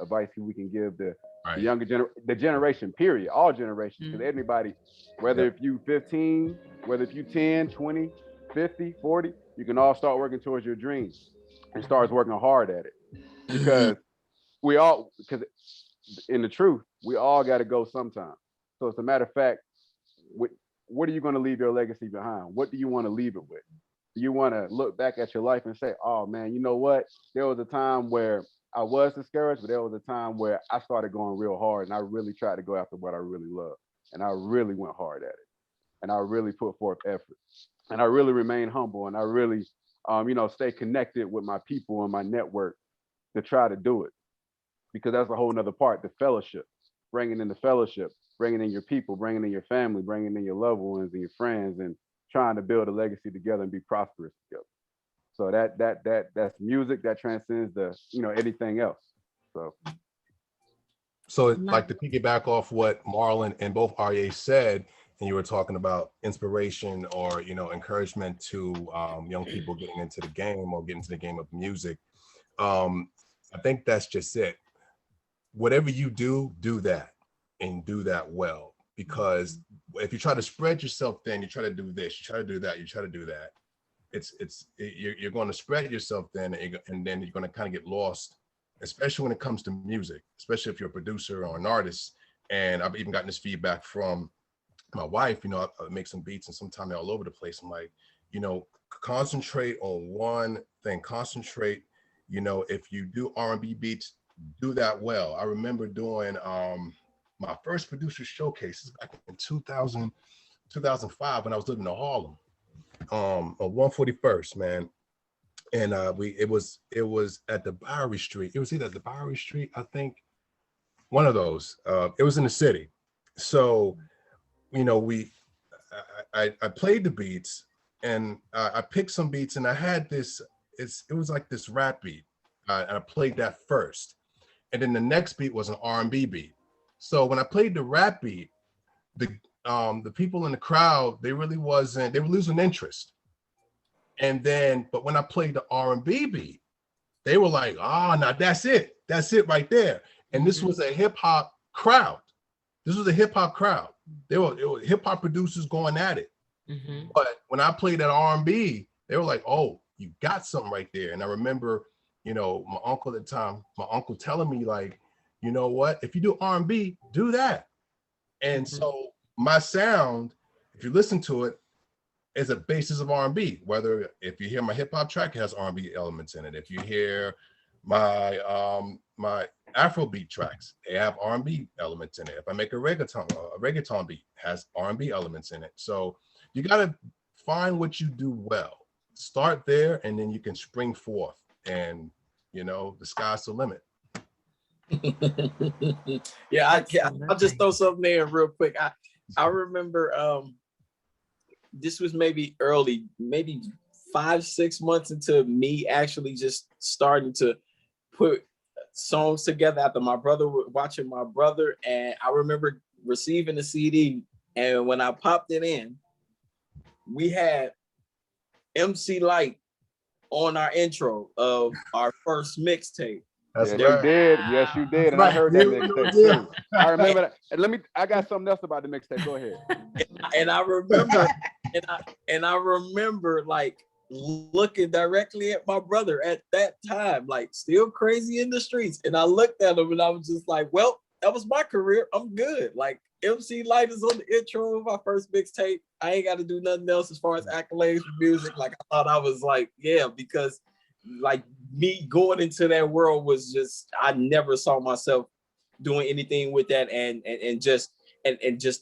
advice we can give the younger the generation, period, all generations. Because everybody, whether if you 15, whether if you 10, 20, 50, 40, you can all start working towards your dreams and start working hard at it. Because because in the truth, we all got to go sometime. So it's a matter of fact, what are you going to leave your legacy behind? What do you want to leave it with? Do you want to look back at your life and say, oh man, you know what? There was a time where I was discouraged, but there was a time where I started going real hard and I really tried to go after what I really love. And I really went hard at it. And I really put forth effort. And I really remained humble. And I really, stay connected with my people and my network to try to do it. Because that's a whole nother part, the fellowship, bringing in the fellowship, bringing in your people, bringing in your family, bringing in your loved ones and your friends, and trying to build a legacy together and be prosperous together. So that's music that transcends anything else. So like to piggyback off what Marlon and both RA said, and you were talking about inspiration or encouragement to young people getting into the game or getting into the game of music. I think that's just it. Whatever you do that and do that well. Because if you try to spread yourself thin, you try to do this, you try to do that, you try to do that. You're going to spread yourself thin, and then you're going to kind of get lost, especially when it comes to music, especially if you're a producer or an artist. And I've even gotten this feedback from my wife. I make some beats and sometimes they're all over the place. I'm like, concentrate on one thing. Concentrate. If you do R&B beats, do that well. I remember doing my first producer showcases back in 2005 when I was living in Harlem, on 141st, man. And it was at the Bowery Street. It was either at the Bowery Street, I think, one of those. It was in the city. So, I played the beats, and I picked some beats, and I had this. It was like this rap beat, and I played that first, and then the next beat was an R&B beat. So when I played the rap beat, the people in the crowd, they were losing interest. And then, but when I played the R&B beat, they were like, now that's it right there. And this was a hip hop crowd. They were hip hop producers going at it. Mm-hmm. But when I played that R&B, they were like, oh, you got something right there. And I remember, my uncle at the time, telling me like, you know what, if you do R&B, do that. And so my sound, if you listen to it, is a basis of R&B. Whether if you hear my hip hop track, it has R&B elements in it. If you hear my my Afrobeat tracks, they have R&B elements in it. If I make a reggaeton beat, has R&B elements in it. So you gotta find what you do well. Start there, and then you can spring forth. And the sky's the limit. Yeah, I'll just throw something there real quick. I remember this was maybe 5-6 months into me actually just starting to put songs together after watching my brother, and I remember receiving the CD, and when I popped it in, we had MC Light on our intro of our first mixtape. Yes, you did. Yes, you did. And I heard that mixtape too. I remember that. And I got something else about the mixtape. Go ahead. And I remember, and I remember like looking directly at my brother at that time, like still crazy in the streets. And I looked at him and I was just like, well, that was my career. I'm good. Like MC Light is on the intro of my first mixtape. I ain't got to do nothing else as far as accolades for music. Like I thought I was like, yeah, because like me going into that world was just, I never saw myself doing anything with that, and just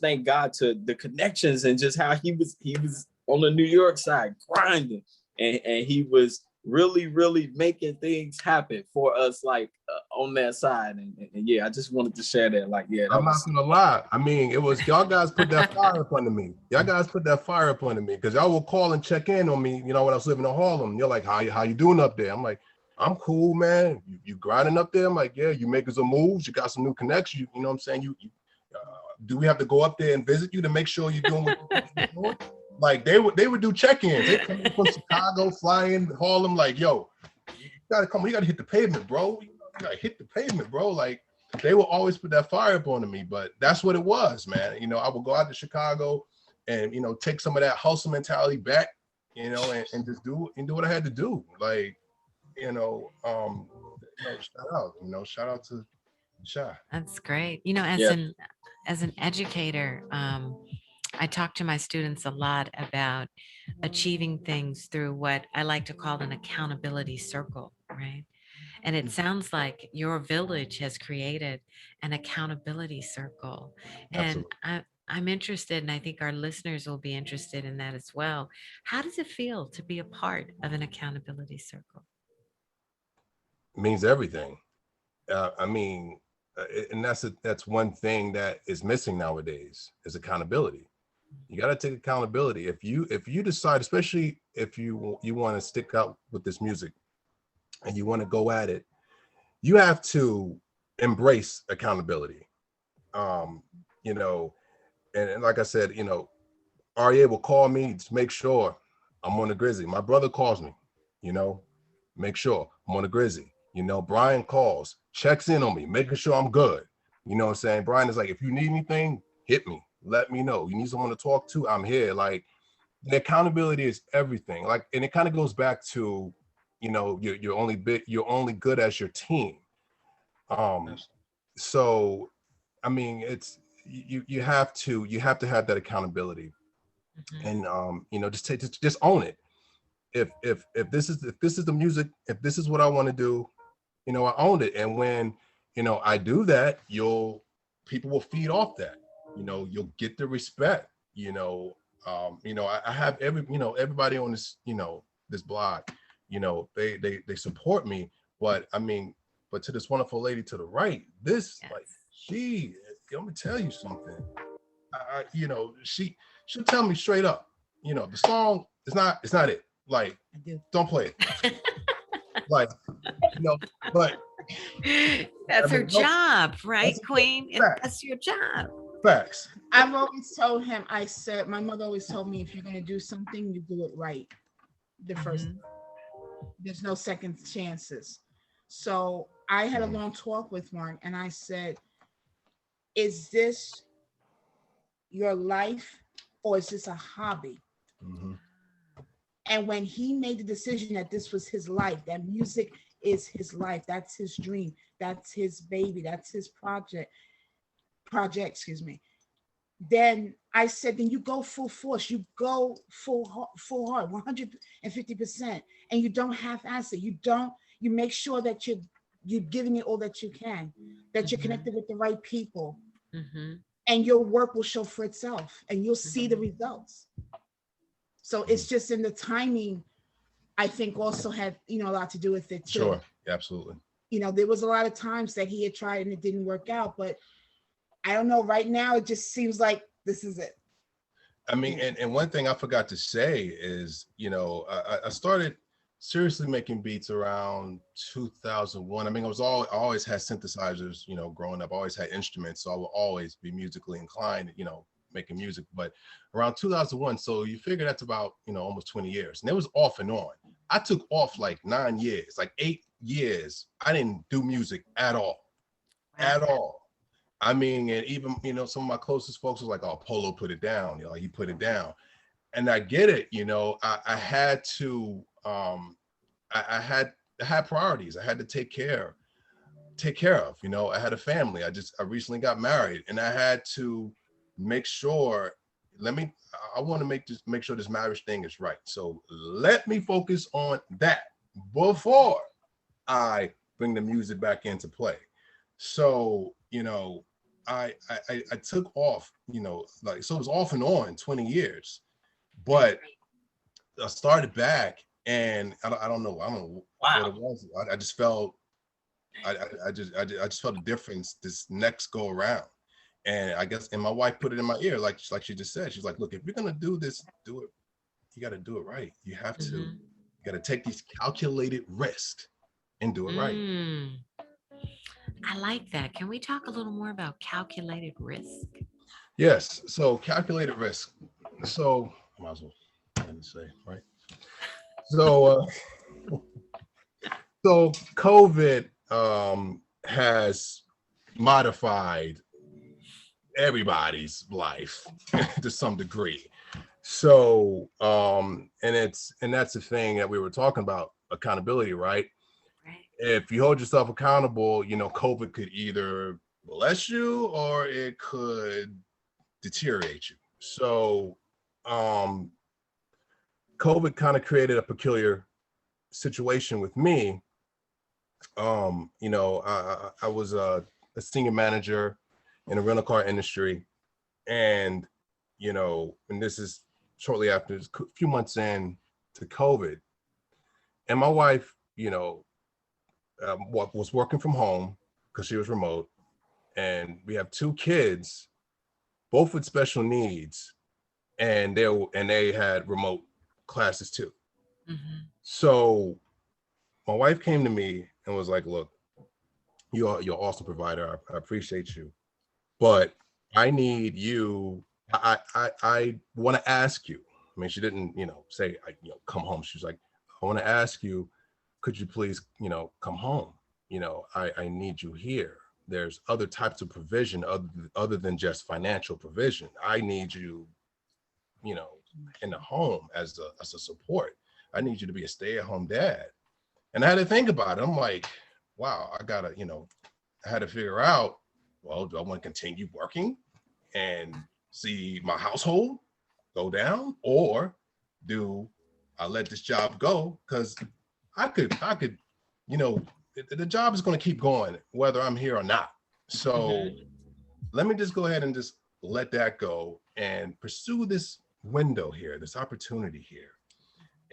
thank God to the connections and just how he was on the New York side grinding, and he was really making things happen for us, like on that side, and yeah, I just wanted to share that. Like, yeah, I'm not gonna lie. I mean, it was y'all guys put that fire up under me. Because y'all will call and check in on me. When I was living in Harlem, you're like, how you doing up there? I'm like, I'm cool, man. You grinding up there? I'm like, yeah. You making some moves? You got some new connections? You know what I'm saying? Do we have to go up there and visit you to make sure you're doing what you're doing? Like they would do check-ins. They come from Chicago, fly in Harlem, like, yo, you gotta come, you gotta hit the pavement, bro. You gotta hit the pavement, bro. Like they will always put that fire up on me, but that's what it was, man. I would go out to Chicago and take some of that hustle mentality back, and just do what I had to do. Like, shout out to Shy. That's great. as an educator, I talk to my students a lot about achieving things through what I like to call an accountability circle, right? And it sounds like your village has created an accountability circle. And Absolutely. I'm interested, and I think our listeners will be interested in that as well. How does it feel to be a part of an accountability circle? Means everything. I mean, and that's one thing that is missing nowadays is accountability. You got to take accountability. If you decide, especially if you want to stick out with this music and you want to go at it, you have to embrace accountability. You know, and like I said, you know, REA will call me to make sure I'm on the Grizzly. My brother calls me, you know, make sure I'm on the Grizzly. You know, Brian calls, checks in on me, making sure I'm good. You know what I'm saying? Brian is like, if you need anything, hit me, let me know. You need someone to talk to, I'm here. Like, the accountability is everything. Like, and it kind of goes back to, you know, you're only good as your team. So, I mean, it's you have to have that accountability, and you know, just own it. If this is the music, if this is what I want to do, you know, I owned it. And when, you know, I do that, people will feed off that. You know, you'll get the respect. You know, I have everybody on this, you know, this blog, you know, they support me. But I mean, but to this wonderful lady to the right, this like let me tell you something. You know, she'll tell me straight up, you know, the song is not it. Like, don't play it. Like, you know, but that's her job, right, Queen? That's your job. Facts. I've always told him, I said, my mother always told me, if you're going to do something, you do it right the first. There's no second chances. So I had a long talk with Mark, and I said, is this your life or is this a hobby? And when he made the decision that this was his life, that music is his life, that's his dream, that's his baby, that's his project, excuse me. Then I said, then you go full force, you go full heart, 150%, and you don't half-ass it. You make sure that you're giving it all that you can, that you're connected with the right people, and your work will show for itself, and you'll see the results. So it's just in the timing, I think also had, you know, a lot to do with it too. Sure, absolutely. You know, there was a lot of times that he had tried and it didn't work out, but I don't know, right now it just seems like this is it. I mean, and one thing I forgot to say is, you know, I started seriously making beats around 2001. I mean, I always had synthesizers, you know, growing up, I always had instruments, so I will always be musically inclined, you know, making music. But around 2001, so you figure that's about, you know, almost 20 years, and it was off and on. I took off like 9 years, like 8 years. I didn't do music at all. I mean, and even, you know, some of my closest folks was like, oh, Polo put it down, you know, he put it down. And I get it, you know, I had to, I had priorities I had to take care of, you know. I had a family. I recently got married, and I had to make sure, I want to make sure this marriage thing is right. So let me focus on that before I bring the music back into play. So, you know, I took off, you know, like, so it was off and on 20 years, but I started back, and I don't know what it was. I just felt, I just felt a difference this next go around. And I guess, and my wife put it in my ear, like she just said, she's like, look, if you're gonna do this, do it. You got to do it right. You have to, you got to take these calculated risks and do it right. I like that. Can we talk a little more about calculated risk? Yes. So calculated risk. So might as well let me say, right? So so COVID has modified everybody's life to some degree. So and that's the thing that we were talking about, accountability, right? If you hold yourself accountable, you know, COVID could either bless you or it could deteriorate you. So COVID kind of created a peculiar situation with me. I was a senior manager in the rental car industry, and and this is shortly after, a few months in to COVID, and my wife, was working from home because she was remote, and we have 2 kids, both with special needs, and they had remote classes too. Mm-hmm. So my wife came to me and was like, "Look, you're an awesome provider. I appreciate you, but I need you. I want to ask you." I mean, she didn't, say, come home. She was like, "I want to ask you, could you please, come home? I need you here. There's other types of provision other than just financial provision. I need you, in the home as a support. I need you to be a stay-at-home dad." And I had to think about it. I'm like, wow, I had to figure out, well, do I want to continue working and see my household go down, or do I let this job go? Because I could, the job is going to keep going whether I'm here or not. So let me just go ahead and just let that go and pursue this window here, this opportunity here.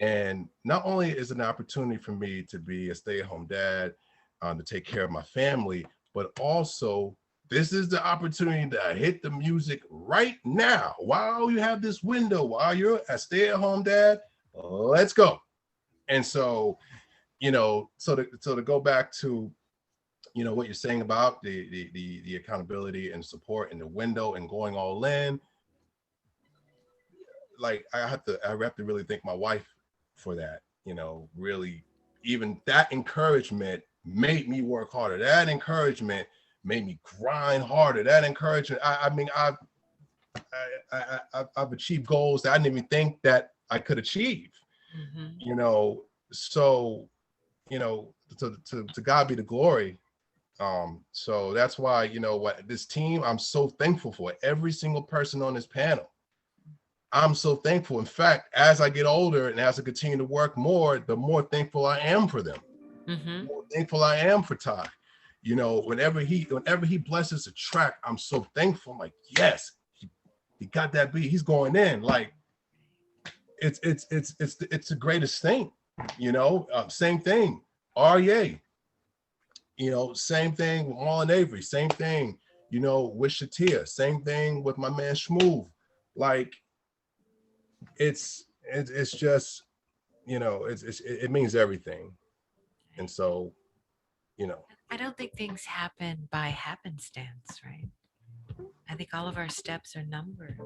And not only is it an opportunity for me to be a stay-at-home dad, to take care of my family, but also this is the opportunity to hit the music right now. While you have this window, while you're a stay-at-home dad, let's go. And so, so to go back to, what you're saying about the accountability and support in the window and going all in, like I have to really thank my wife for that. Really, even that encouragement made me work harder. That encouragement made me grind harder. That encouragement, I've achieved goals that I didn't even think that I could achieve. So, to God be the glory. So that's why, this team, I'm so thankful for every single person on this panel. I'm so thankful. In fact, as I get older and as I continue to work more, the more thankful I am for them. The more thankful I am for Ty. Whenever he blesses a track, I'm so thankful. I'm like, yes, he got that beat. He's going in. Like, it's the greatest thing. Same thing. REA. Same thing with Marlon Avery. Same thing. With Shatia. Same thing with my man Shmoove. Like, it's just, it means everything. And so, I don't think things happen by happenstance, right? I think all of our steps are numbered,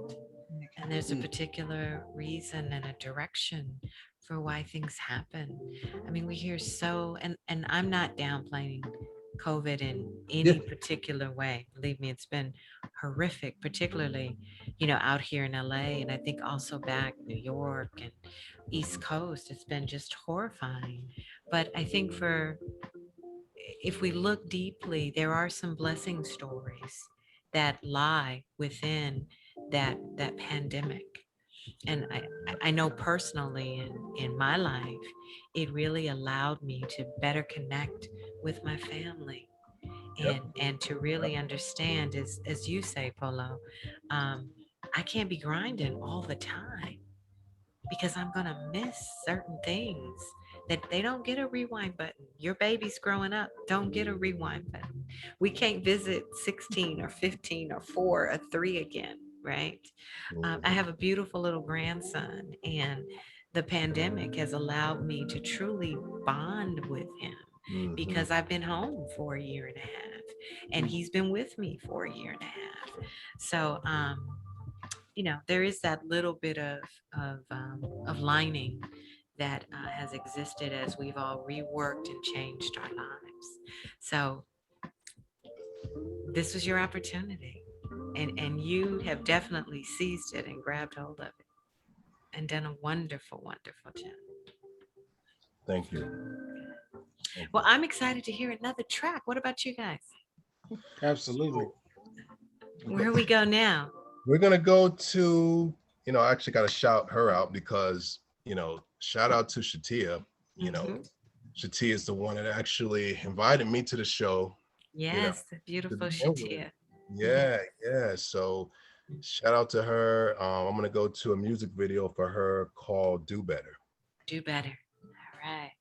and there's a particular reason and a direction for why things happen. I mean, we hear and I'm not downplaying COVID in any particular way. Believe me, it's been horrific, particularly, out here in LA, and I think also back New York and East Coast. It's been just horrifying. But I think if we look deeply, there are some blessing stories that lie within that pandemic. And I know personally in my life, it really allowed me to better connect with my family and to really understand, as you say, Polo, I can't be grinding all the time because I'm going to miss certain things that they don't get a rewind button. Your baby's growing up, don't get a rewind button. We can't visit 16 or 15 or 4 or 3 again, right? I have a beautiful little grandson, and the pandemic has allowed me to truly bond with him because I've been home for a year and a half, and he's been with me for a year and a half. So, there is that little bit of lining that has existed as we've all reworked and changed our lives. So this was your opportunity, and you have definitely seized it and grabbed hold of it and done a wonderful, wonderful job. Thank you. Well, I'm excited to hear another track. What about you guys? Absolutely. Where we go now? We're gonna go to, I actually got to shout her out because, shout out to Shatia. Shatia is the one that actually invited me to the show. Yes, the beautiful Shatia. Yeah. So shout out to her. I'm gonna go to a music video for her called "Do Better." Do better. All right.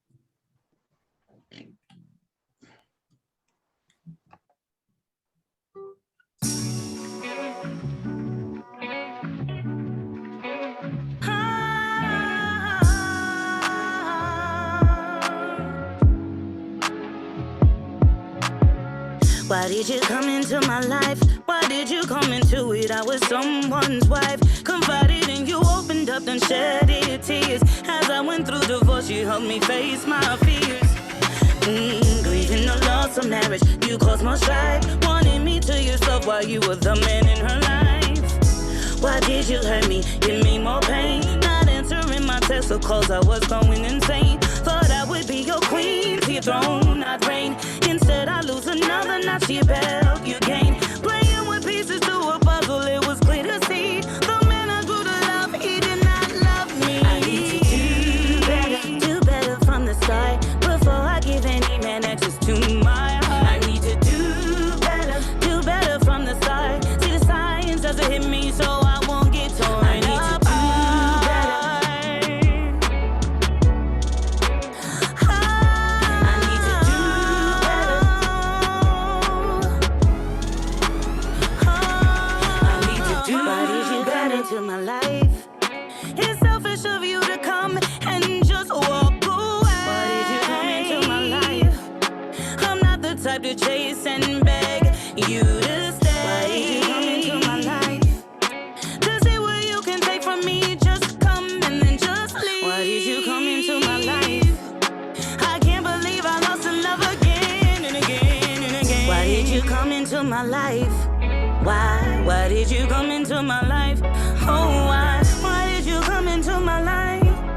Why did you come into my life? Why did you come into it? I was someone's wife. Confided in you, opened up and shedded tears. As I went through divorce, you helped me face my fears. Grieving the loss of marriage, you caused more strife. Wanted me to yourself while you were the man in her life. Why did you hurt me? Give me more pain. Not answering my texts or calls, I was going insane. Thought I would be your queen, to your throne, not reign. Instead, I lose another notch to your belt you gain. Playing with pieces to a puzzle, it was clear to see. The man I grew to love, he did not love me. I need to do better from the start. Before I give any man access to my heart. I need to do better from the start. See the signs doesn't hit me, so I won't get torn. I need to do to my life. It's selfish of you to come and just walk away. Why did you come into my life? I'm not the type to chase and beg you to stay. Why did you come into my life? To see what you can take from me, just come and then just leave. Why did you come into my life? I can't believe I lost in love again and again and again. Why did you come into my life? Why did you come into my life? Oh, why did you come into my life?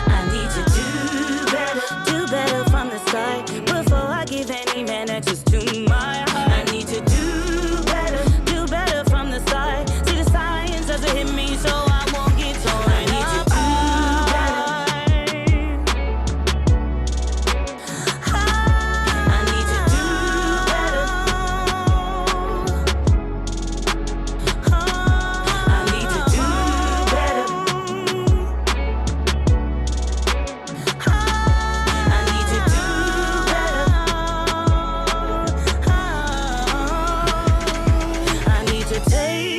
I need to do better from the start. Before I give any man access to my heart. I need to do better from the start. See the signs doesn't hit me, so I won't get torn. I need to do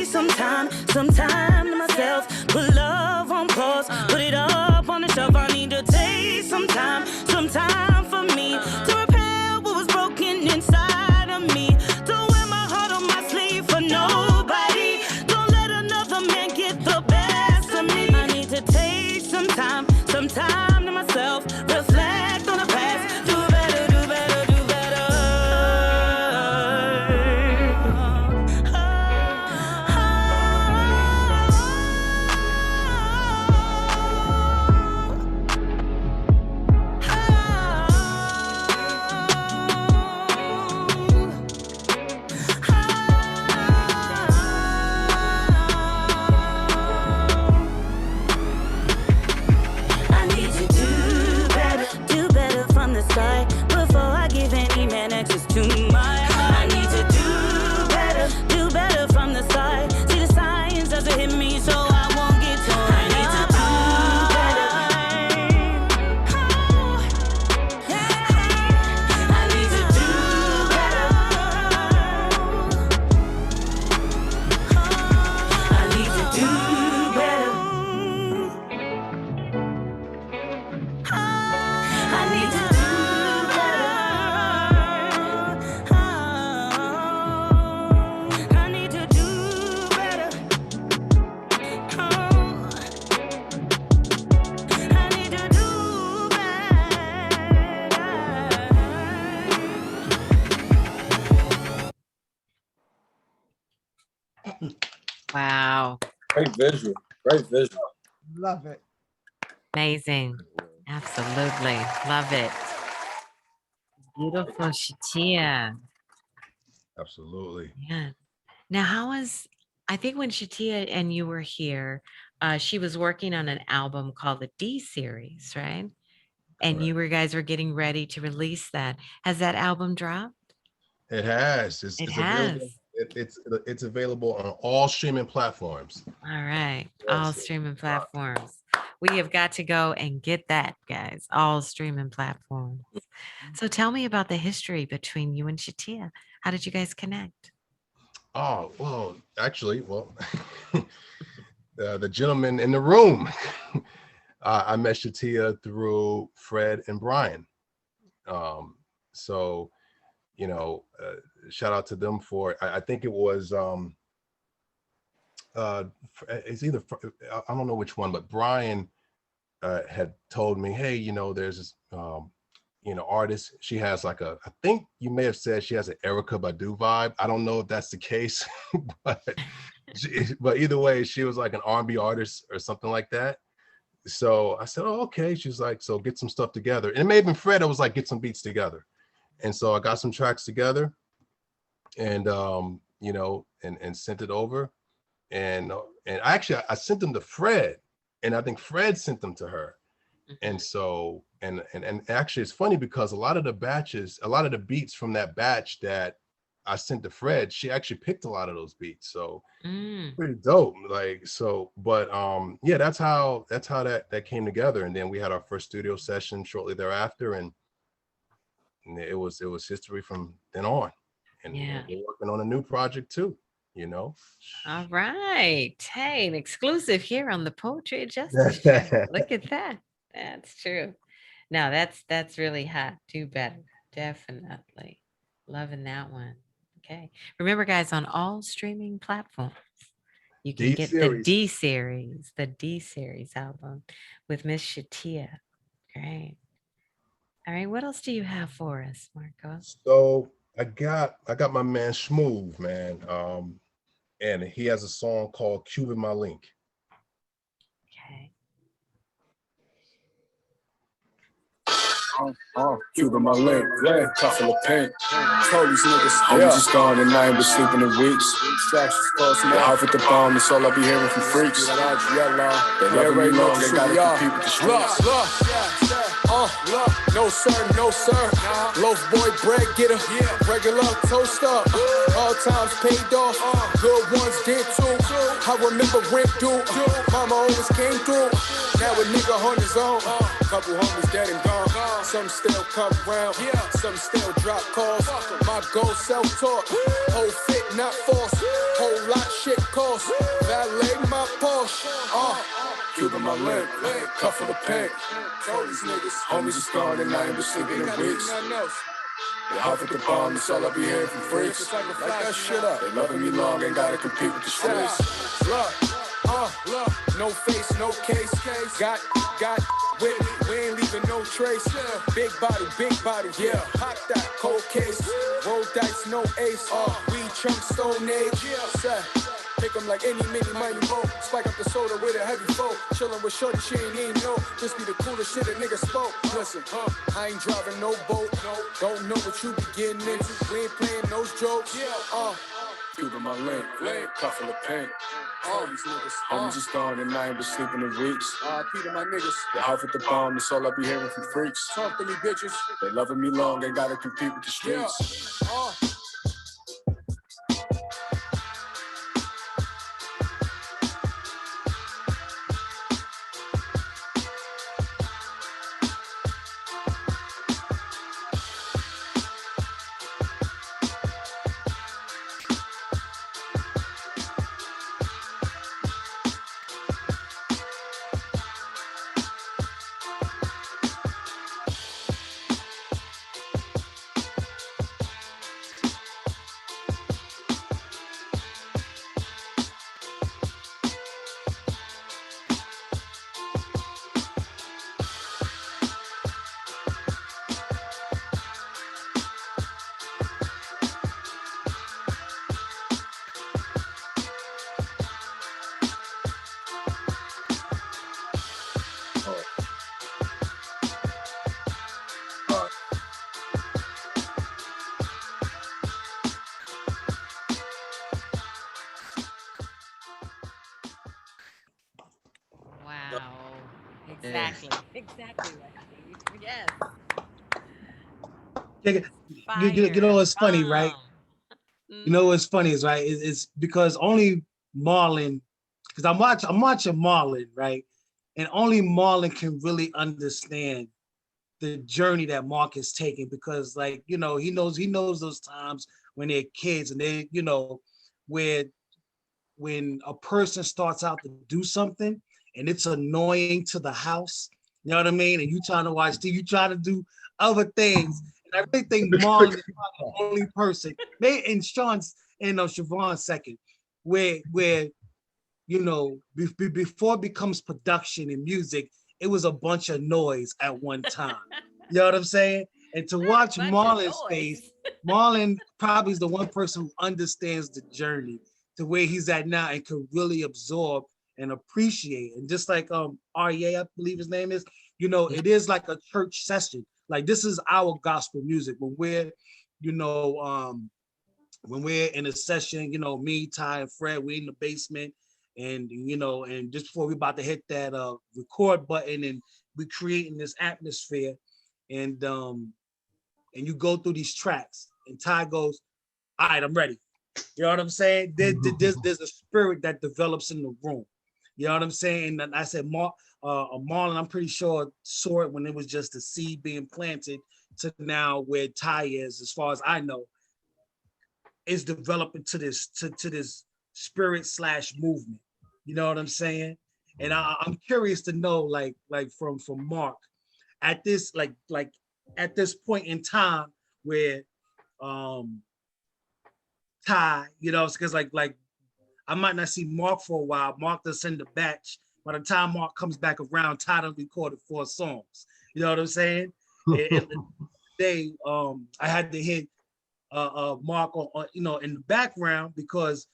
some time to myself, put love on pause, put it up on the shelf. I need to take some time for me to repair what was broken inside of me. Don't wear my heart on my sleeve for nobody. Don't let another man get the best of me. I need to take some time to myself, reflect on the past, do better, do better, do better. Before I give any man access to my heart. I need to do better from the start. See the signs doesn't hit me, so I won't get torn. I need to do better. I need to do better. I need to do better. I need to do Wow. Great visual. Great visual. Love it. Amazing. Absolutely. Love it. Beautiful Shatia. Absolutely. Yeah. Now, I think when Shatia and you were here, she was working on an album called the D Series, right? And you guys were getting ready to release that. Has that album dropped? It has. It's available. It's available on all streaming platforms. All right. Yes, All streaming platforms. We have got to go and get that, guys. All streaming platforms. So tell me about the history between you and Shatia. How did you guys connect? Oh, well, actually, the gentleman in the room, I met Shatia through Fred and Brian. So, you know, shout out to them for, I think it was, it's either, I don't know which one, but Brian had told me, hey, you know, there's this, you know, artist. She has like I think you may have said she has an Erykah Badu vibe. I don't know if that's the case, but either way, she was like an R&B artist or something like that. So I said, oh, okay. She's like, so get some stuff together. And it may have been Fred. I was like, get some beats together. And so I got some tracks together and, you know, and sent it over. And actually I sent them to Fred, and I think Fred sent them to her. And so, and actually it's funny because a lot of the beats from that batch that I sent to Fred, she actually picked a lot of those beats. So pretty dope. Like, so, but yeah, that's how that came together. And then we had our first studio session shortly thereafter, and it was history from then on. And yeah, we're working on a new project too, you know. All right. Hey, an exclusive here on the Poetry Justice Show. Look at that. That's true. No, that's really hot. Do better. Definitely. Loving that one. Okay. Remember, guys, on all streaming platforms, you can get the D Series album with Miss Shatia. Great. All right. What else do you have for us, Marco? So I got my man Smooth, man. And he has a song called Cuban My Link. Okay. Cuban my link, yeah, couple of paint. Told these niggas, I'm just gone at night, but sleeping in weeks. They off at the bomb, that's all I be hearing from freaks. They never be long, they gotta compete with the streets. No sir, no sir. Loaf boy bread getter, regular toast up. All times paid off, good ones did too. I remember rent due, mama always came through. Now a nigga on his own, couple homies dead and gone. Some still come round, some still drop calls. My goal self-taught, whole fit not false. Whole lot shit cost, valet my Porsche. Cuban my link, cuff of the pink. Told these niggas, homies is gone and I ain't been sleeping in weeks. They off at the bomb, that's all I be hearing from freaks. Like that shit up, they loving me long, ain't gotta compete with the streets. Look, no face, no case. Got with me, we ain't leaving no trace. Big bottle, yeah. Hot that cold case. Roll dice, no ace. We chunk stone age. Pick them like any mini mighty mo. Spike up the soda with a heavy foe. Chillin' with shorty, she ain't even know. This be the coolest shit a nigga spoke. Listen, I ain't driving no boat. Don't know what you be getting into. We ain't playing those jokes. Cuban my link, couple of paint. All these niggas, homies is gone and I ain't been sleeping in weeks. Peter, my niggas, they off at the bomb, that's all I be hearing from freaks. Talk to me, bitches. They loving me long, they gotta compete with the streets. Exactly. Exactly, Lexi. Yes. You, you know Fire. what's funny, right? Bomb. You know what's funny is right. It's because only Marlon, because I'm watching Marlon, right, and only Marlon can really understand the journey that Mark is taking because, like, you know, he knows those times when they're kids and they, you know, where when a person starts out to do something and it's annoying to the house, you know what I mean? And you trying to watch TV, you try to do other things. And I really think Marlon is probably the only person, maybe in Sean's and Siobhan's second, where you know, before it becomes production and music, it was a bunch of noise at one time. You know what I'm saying? And to watch Marlon's face, Marlon probably is the one person who understands the journey to where he's at now and can really absorb and appreciate. And just like REA, I believe his name is, you know, it is like a church session. Like this is our gospel music when we're, you know, when we're in a session, you know, me, Ty, and Fred, we're in the basement, and you know, and just before we about to hit that record button, and we creating this atmosphere, and you go through these tracks, and Ty goes, "All right, I'm ready." You know what I'm saying? There's a spirit that develops in the room. You know what I'm saying? And I said, Marlon, I'm pretty sure saw it when it was just a seed being planted to now where Ty is, as far as I know, is developing to this spirit / movement. You know what I'm saying? And I'm curious to know, like from Mark, at this at this point in time where Ty, you know, because like I might not see Mark for a while. Mark does send a batch. By the time Mark comes back around, Ty done recorded 4 songs. You know what I'm saying? And today, I had to hit Mark on, you know, in the background because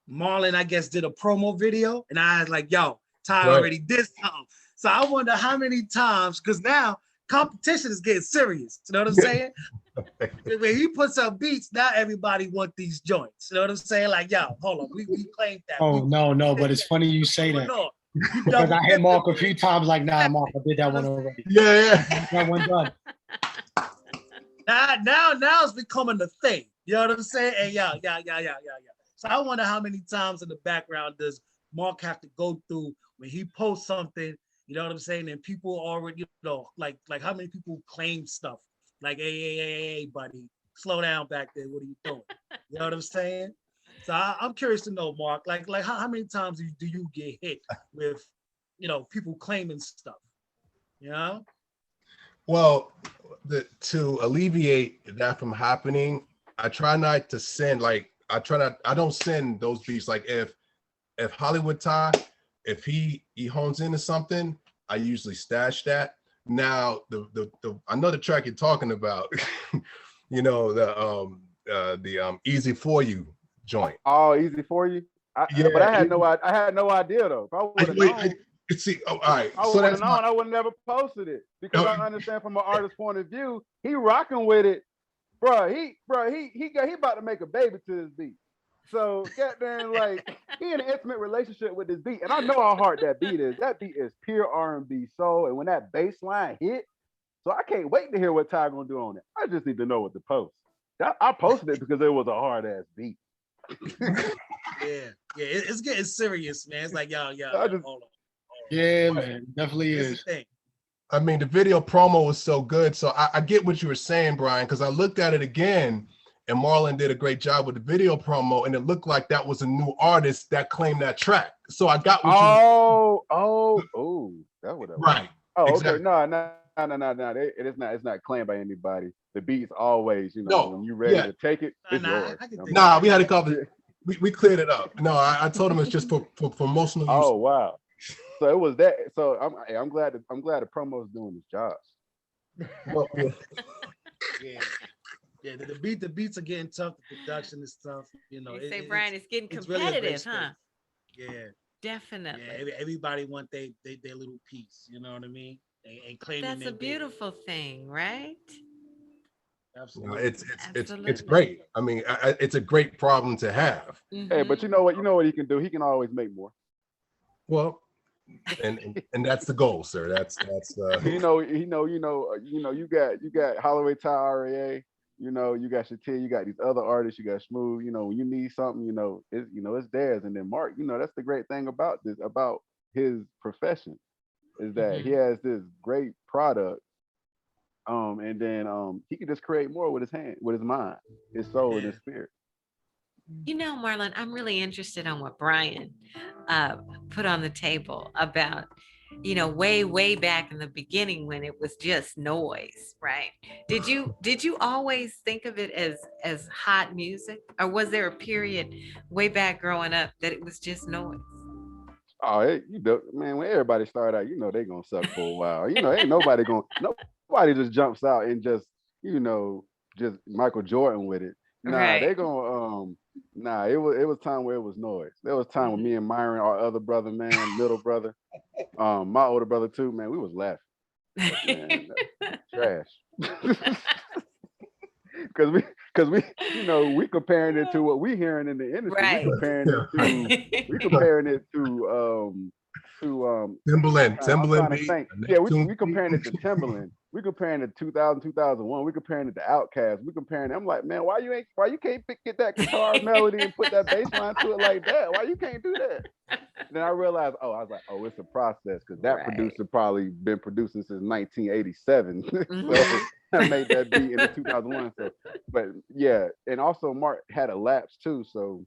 Marlon, I guess, did a promo video, and I was like, "Yo, Ty already did something." So I wonder how many times, because now competition is getting serious. You know what I'm saying? When he puts up beats, now everybody want these joints. You know what I'm saying? Like, yo, hold on, we claimed that. Oh no, but it's funny you say that. Because I hit Mark a few times, like, nah, Mark, I did that one already. Yeah. That one done. Now it's becoming a thing. You know what I'm saying? And yeah. So I wonder how many times in the background does Mark have to go through when he posts something, you know what I'm saying? And people already, you know, like how many people claim stuff? Like, hey, buddy, slow down back there. What are you doing? You know what I'm saying? So I'm curious to know, Mark, like how many times do you get hit with, you know, people claiming stuff? You know? Well, to alleviate that from happening, I try not to send I don't send those beats. Like if Hollywood Ty, if he hones into something, I usually stash that. Now the I know the track you're talking about, you know, the Easy For You joint. Oh, Easy For You. But I had no idea though. If I would have known. See, all right. I would have known. I would have never posted it because I understand from an artist's point of view, he rocking with it, bro. He about to make a baby to this beat. So goddamn, like he in an intimate relationship with this beat, and I know how hard that beat is. That beat is pure R&B soul, and when that bass line hit, so I can't wait to hear what Ty gonna do on it. I just need to know what to post. I posted it because it was a hard ass beat. Yeah, it's getting serious, man. It's like y'all, hold on. Yeah, man, definitely is. I mean, the video promo was so good. So I get what you were saying, Brian, because I looked at it again and Marlon did a great job with the video promo, and it looked like that was a new artist that claimed that track. So I got what that would have right. Oh, exactly. Okay. No. It's not claimed by anybody. The beat's always, you know, when you're ready to take it, it's yours. We had a couple. We cleared it up. No, I told him it's just for promotional use. Oh wow. So it was that. So I'm glad the promo is doing its job. Well, yeah. The beats are getting tough. The production is tough. You know, you say, Brian, it's getting competitive, really huh? Yeah, definitely. Yeah, everybody want their little piece. You know what I mean? And claiming that's a beautiful thing, right? Absolutely. It's great. I mean, it's a great problem to have. Hey, but you know what he can do? He can always make more. Well, And that's the goal, sir. That's you got Holloway Ty RAA, you got Shatil, you got these other artists, you got Smooth, when you need something, it's theirs. And then Mark, that's the great thing about his profession, is that he has this great product, and then he can just create more with his hand, with his mind, his soul, and his spirit. Marlon, I'm really interested on what Brian put on the table about, way back in the beginning when it was just noise, right? Did you always think of it as hot music, or was there a period way back growing up that it was just noise? Oh, man, when everybody start out, they gonna suck for a while. Ain't nobody just jumps out and just Michael Jordan with it. Nah, Right. they gonna it was time where it was noise. There was time with me and Myron, our other brother, man, middle brother, my older brother too, man, we was laughing. Man, trash. Cause we we comparing it to what we hearing in the industry. Right. We comparing it to Timberland. Yeah, we comparing it to Timberland. We comparing it to 2000, 2001. We comparing it to Outkast. We comparing it. I'm like, man, why you can't get that guitar melody and put that bass line to it like that? Why you can't do that? Then I realized, it's a process, because that producer probably been producing since 1987. So I made that beat in 2001. So, but yeah, and also Mark had a lapse too. So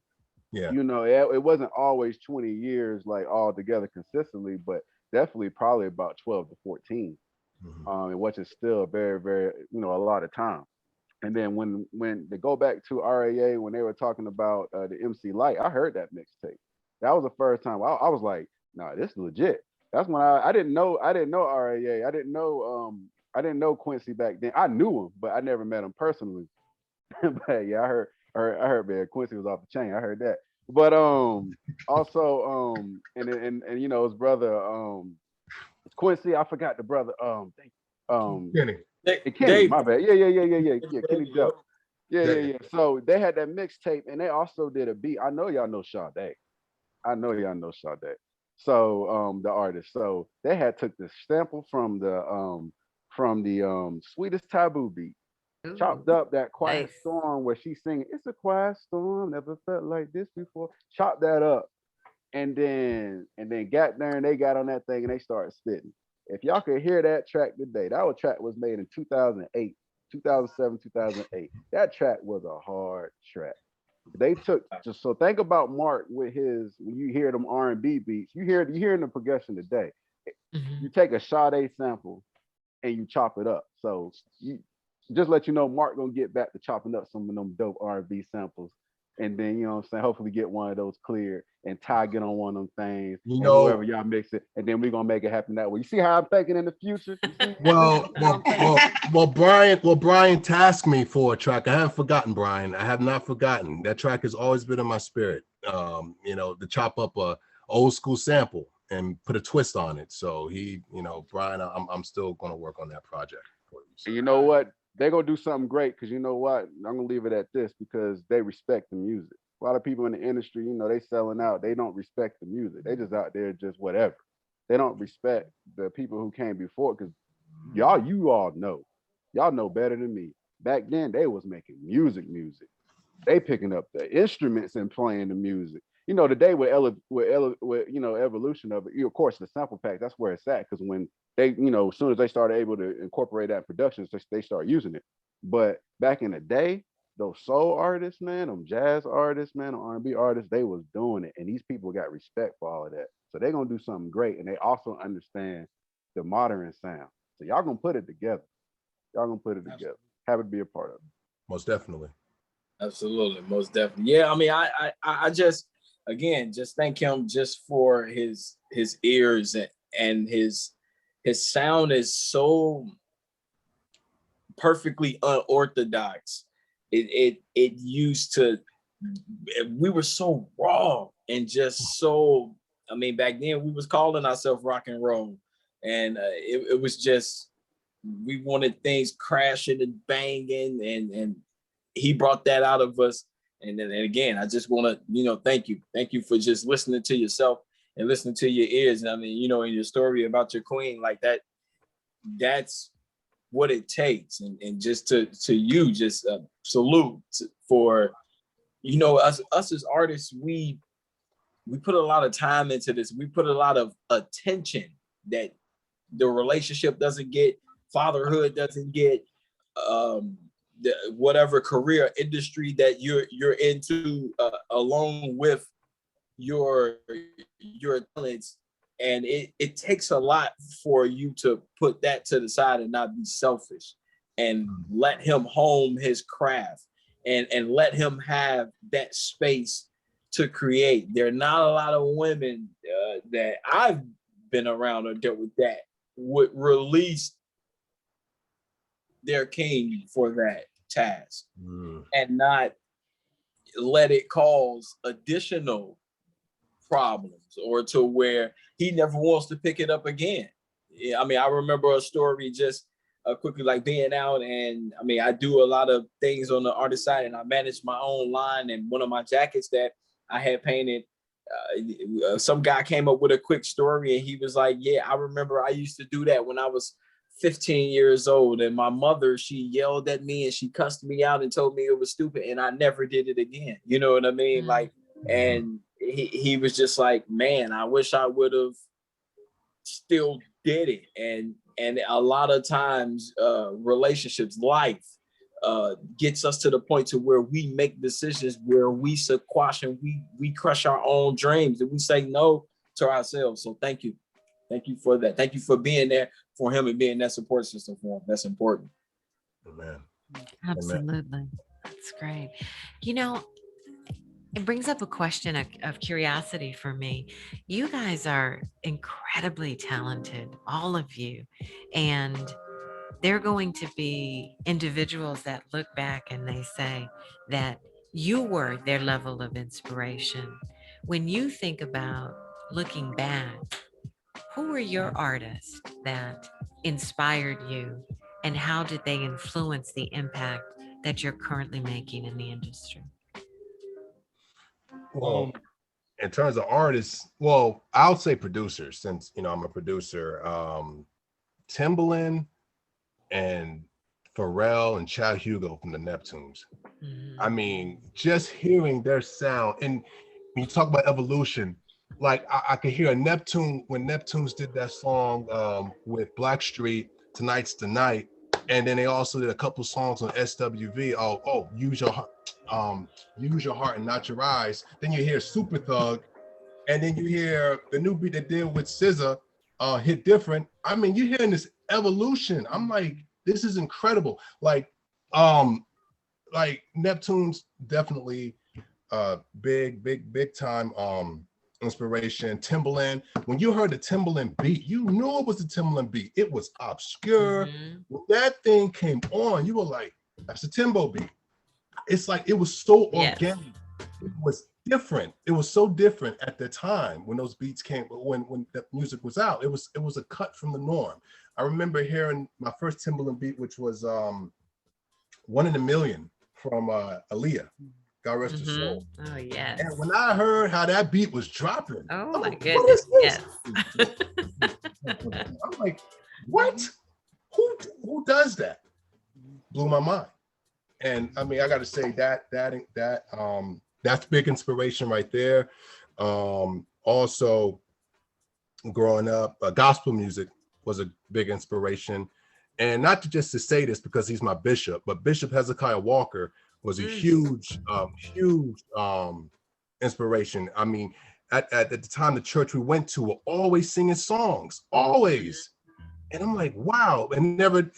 yeah, it wasn't always 20 years like all together consistently, but definitely probably about 12 to 14, which is still very, very, a lot of time. And then when they go back to RAA, when they were talking about the MC Light, I heard that mixtape. That was the first time I was like, nah, this is legit. That's when I didn't know RAA. I didn't know Quincy back then. I knew him, but I never met him personally. But yeah, I heard man, Quincy was off the chain. I heard that. But also and his brother Quincy, I forgot the brother Kenny. Kenny, my bad. Yeah, Kenny Joe. Yeah. So they had that mixtape, and they also did a beat. I know y'all know Sade. So the artist. So they had took the sample from the Sweetest Taboo beat. Ooh, chopped up that Quiet Storm where she's singing, "It's a quiet storm, never felt like this before." Chopped that up, and then got there and they got on that thing and they started spitting. If y'all could hear that track today, that track was made in 2008, 2007, 2008. That track was a hard track. They took so think about Mark with his, when you hear them R&B beats, you hearing the progression today. You take a Sade sample and you chop it up. So you just let you know Mark gonna get back to chopping up some of them dope R&B samples, and then hopefully get one of those cleared, and Ty get on one of them things, whoever y'all mix it, and then we're gonna make it happen that way. You see how I'm thinking in the future? Well, Brian tasked me for a track. I haven't forgotten, Brian. I have not forgotten. That track has always been in my spirit. To chop up a old school sample and put a twist on it. So Brian, I'm still gonna work on that project for you. So. And you know what? They're gonna do something great, because you know what? I'm gonna leave it at this, because they respect the music. A lot of people in the industry, they selling out. They don't respect the music. They just out there just whatever. They don't respect the people who came before, because you all know better than me. Back then, they was making music. They picking up the instruments and playing the music. Today with evolution of it, of course, the sample pack, that's where it's at, because when they, as soon as they started able to incorporate that in production, they start using it. But back in the day, those soul artists, man, them jazz artists, man, them R&B artists, they was doing it. And these people got respect for all of that. So they're going to do something great. And they also understand the modern sound. So y'all going to put it together. Have it be a part of it. Most definitely. Absolutely. Most definitely. Yeah. I mean, I just thank him just for his ears, and his sound is so perfectly unorthodox. It used to, we were so raw and just so, I mean, back then we was calling ourselves rock and roll, and it was just, we wanted things crashing and banging, and he brought that out of us. And again, I just want to, thank you for just listening to yourself and listening to your ears. And I mean, you know, in your story about your queen, like that's what it takes. And just to you, just salute for, you know, us as artists, we put a lot of time into this. We put a lot of attention that the relationship doesn't get, fatherhood doesn't get, whatever career industry that you're into, along with your talents. And it takes a lot for you to put that to the side and not be selfish, and let him hone his craft, and let him have that space to create. There are not a lot of women that I've been around or dealt with that would release their king for that task and not let it cause additional problems, or to where he never wants to pick it up again. I mean, I remember a story just quickly, like being out, and I mean, I do a lot of things on the artist side, and I manage my own line. And one of my jackets that I had painted, some guy came up with a quick story, and he was like, yeah, I remember I used to do that when I was 15 years old, and my mother, she yelled at me and she cussed me out and told me it was stupid, and I never did it again. You know what I mean? Like, and he was just like, man, I wish I would have still did it. And a lot of times relationships, life gets us to the point to where we make decisions where we squash and we crush our own dreams, and we say no to ourselves. So thank you for that. Thank you for being there for him and being that support system for him. That's important. Amen. Absolutely. That's great. You know, it brings up a question of curiosity for me. You guys are incredibly talented, all of you. And there are going to be individuals that look back and they say that you were their level of inspiration. When you think about looking back, who were your artists that inspired you, and how did they influence the impact that you're currently making in the industry? Well, in terms of artists, well, I would say producers, since, you know, I'm a producer. Timbaland and Pharrell and Chad Hugo from the Neptunes. I mean, just hearing their sound, and when you talk about evolution, like I could hear a Neptune when Neptunes did that song with Blackstreet, Tonight's the Night, and then they also did a couple songs on SWV. Use your heart and not your eyes. Then you hear Super Thug, and then you hear the new beat they did with SZA, Hit Different. I mean, you're hearing this evolution. I'm like, this is incredible. Like Neptune's definitely big time inspiration. Timbaland, when you heard the Timbaland beat, you knew it was the Timbaland beat. It was obscure. When that thing came on, you were like, that's a Timbo beat. It's like, it was so organic. Yes. It was different. It was so different at the time when those beats came, when the music was out. It was a cut from the norm. I remember hearing my first Timbaland beat, which was One in a Million from Aaliyah. God rest her soul. Oh, yes. And when I heard how that beat was dropping, oh my goodness, yes. I'm like, what? Who does that? Blew my mind. And I mean, I got to say that's big inspiration right there. Also, growing up, gospel music was a big inspiration. And not just to say this because he's my bishop, but Bishop Hezekiah Walker was a huge inspiration. I mean, at the time, the church we went to were always singing songs, always. And I'm like, wow. And never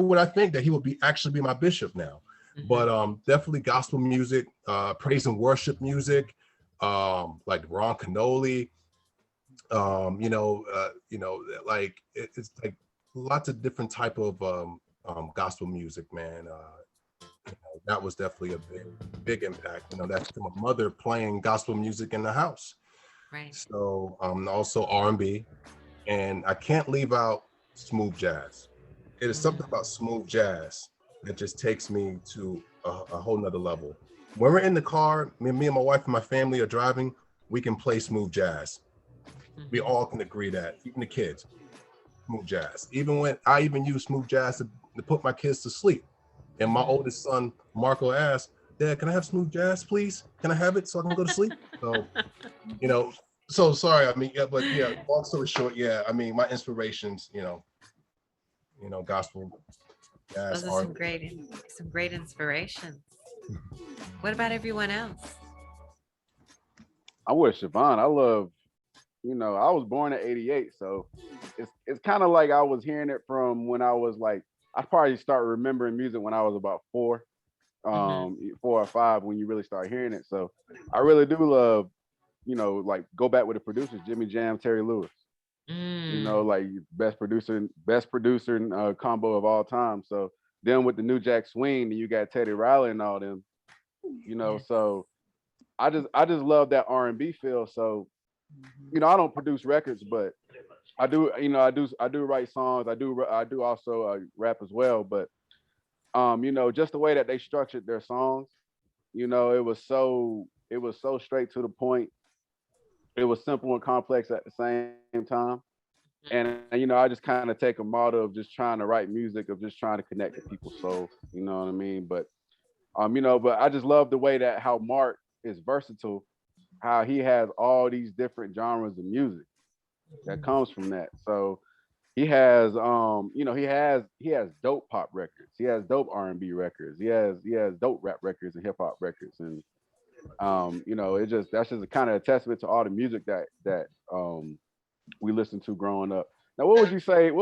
would I think that he would actually be my bishop now. But definitely gospel music, praise and worship music, like Ron Canoli, like it's like lots of different type of gospel music, man. That was definitely a big impact. That's my mother playing gospel music in the house. Right. So also R&B, and I can't leave out smooth jazz. It is something about smooth jazz that just takes me to a whole nother level. When we're in the car, me and my wife and my family are driving, we can play smooth jazz. We all can agree that, even the kids, smooth jazz. Even when I even use smooth jazz to put my kids to sleep. And my oldest son, Marco, asked, Dad, can I have smooth jazz, please? Can I have it so I can go to sleep? So, you know, so sorry. I mean, yeah, but yeah, long story short, yeah, I mean, my inspirations, you know, gospel, jazz, Those are some great inspirations. What about everyone else? I'm with Siobhan. I love, you know, I was born in '88, so it's kind of like I was hearing it from when I was like, I probably start remembering music when I was about 4 or 5, when you really start hearing it. So I really do love, you know, like go back with the producers, Jimmy Jam, Terry Lewis. You know, like best producer and combo of all time. So then with the New Jack Swing, and you got Teddy Riley and all them, you know. So I just love that R&B feel. So, you know, I don't produce records, but I do, you know, I do write songs. I do also rap as well. But you know, just the way that they structured their songs, you know, it was so straight to the point. It was simple and complex at the same time. And you know, I just kind of take a motto of just trying to write music, of just trying to connect to people's soul. You know what I mean? But you know, but I just love the way that how Mark is versatile, how he has all these different genres of music that comes from that. So he has you know, he has dope pop records, he has dope R&B records, he has dope rap records and hip hop records. And you know, that's just a kind of a testament to all the music that we listened to growing up. Now, what would you say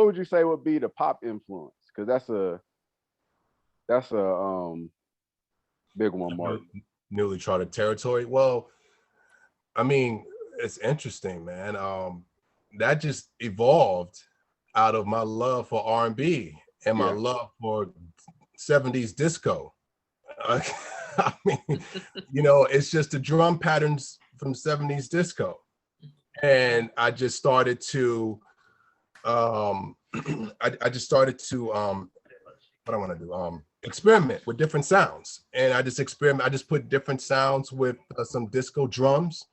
would be the pop influence? Because that's a big one, Mark. Newly charted territory. Well, I mean, it's interesting, man. That just evolved out of my love for R&B and my love for 70s disco. I mean, you know, it's just the drum patterns from 70s disco. And I just started to I just started to what I want to do, experiment with different sounds. And I just put different sounds with some disco drums,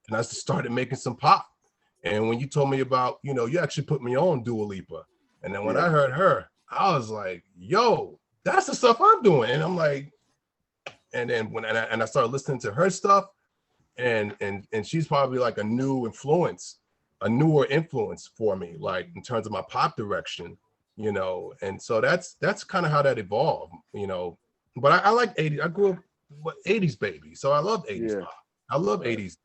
and I just started making some pop. And when you told me about, you know, you actually put me on Dua Lipa. And then when I heard her, I was like, yo, that's the stuff I'm doing. And I'm like, and then when I started listening to her stuff, and she's probably like a newer influence for me, like in terms of my pop direction, you know. And so that's kind of how that evolved, you know. But I like 80s. I grew up 80s baby, so I love 80s pop. I love 80s,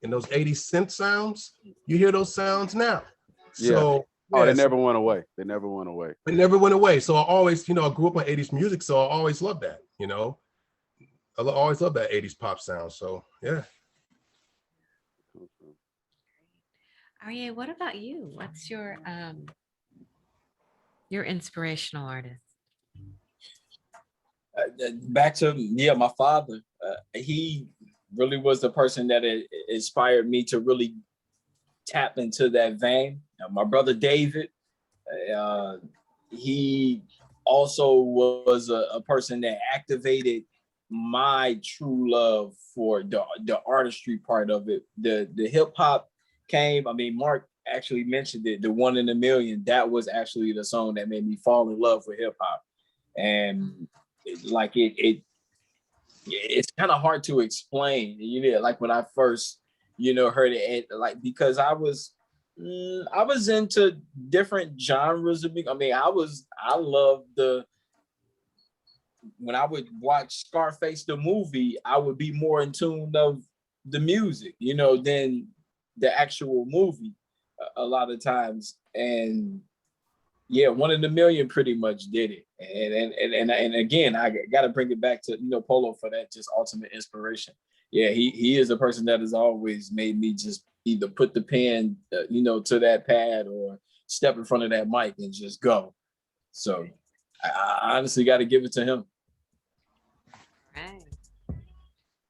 and those 80s synth sounds. You hear those sounds now. So they never went away. They never went away. They never went away. So I always, you know, I grew up on 80s music, so I always loved that, you know. I always loved that 80s pop sound. So yeah. Arye, what about you? What's your inspirational artist? Back to my father. He really was the person that inspired me to really tap into that vein. My brother David, he also was a person that activated my true love for the artistry part of it. The hip hop came. I mean, Mark actually mentioned it. The One in a Million. That was actually the song that made me fall in love with hip hop. And it's kind of hard to explain. You know, like when I first, you know, heard it, like because I was into different genres of music. I mean, I loved when I would watch Scarface the movie, I would be more in tune of the music, you know, than the actual movie a lot of times. And yeah, One in a Million pretty much did it. And again, I got to bring it back to, you know, Polo for that just ultimate inspiration. Yeah, he is a person that has always made me just either put the pen, you know, to that pad or step in front of that mic and just go. So I honestly got to give it to him. Right.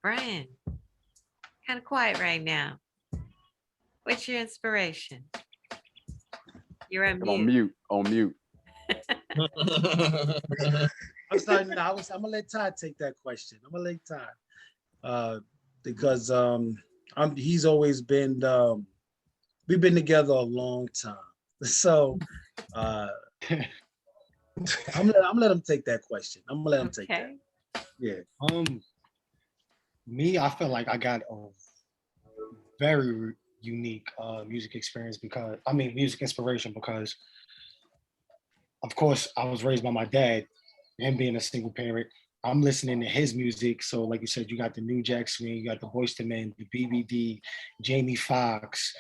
Brian, kind of quiet right now. What's your inspiration? You're on mute. On mute. I'm starting now. I'm gonna let Todd take that question. I'm gonna let Todd because He's always been. We've been together a long time, so I'm gonna let him take that question. I'm gonna let him take that. Yeah. Me, I feel like I got a very unique music experience music inspiration because, of course, I was raised by my dad. Him being a single parent, I'm listening to his music. So, like you said, you got the new Jack Swing, you got the Boyz II Men, the BBD, Jamie Foxx,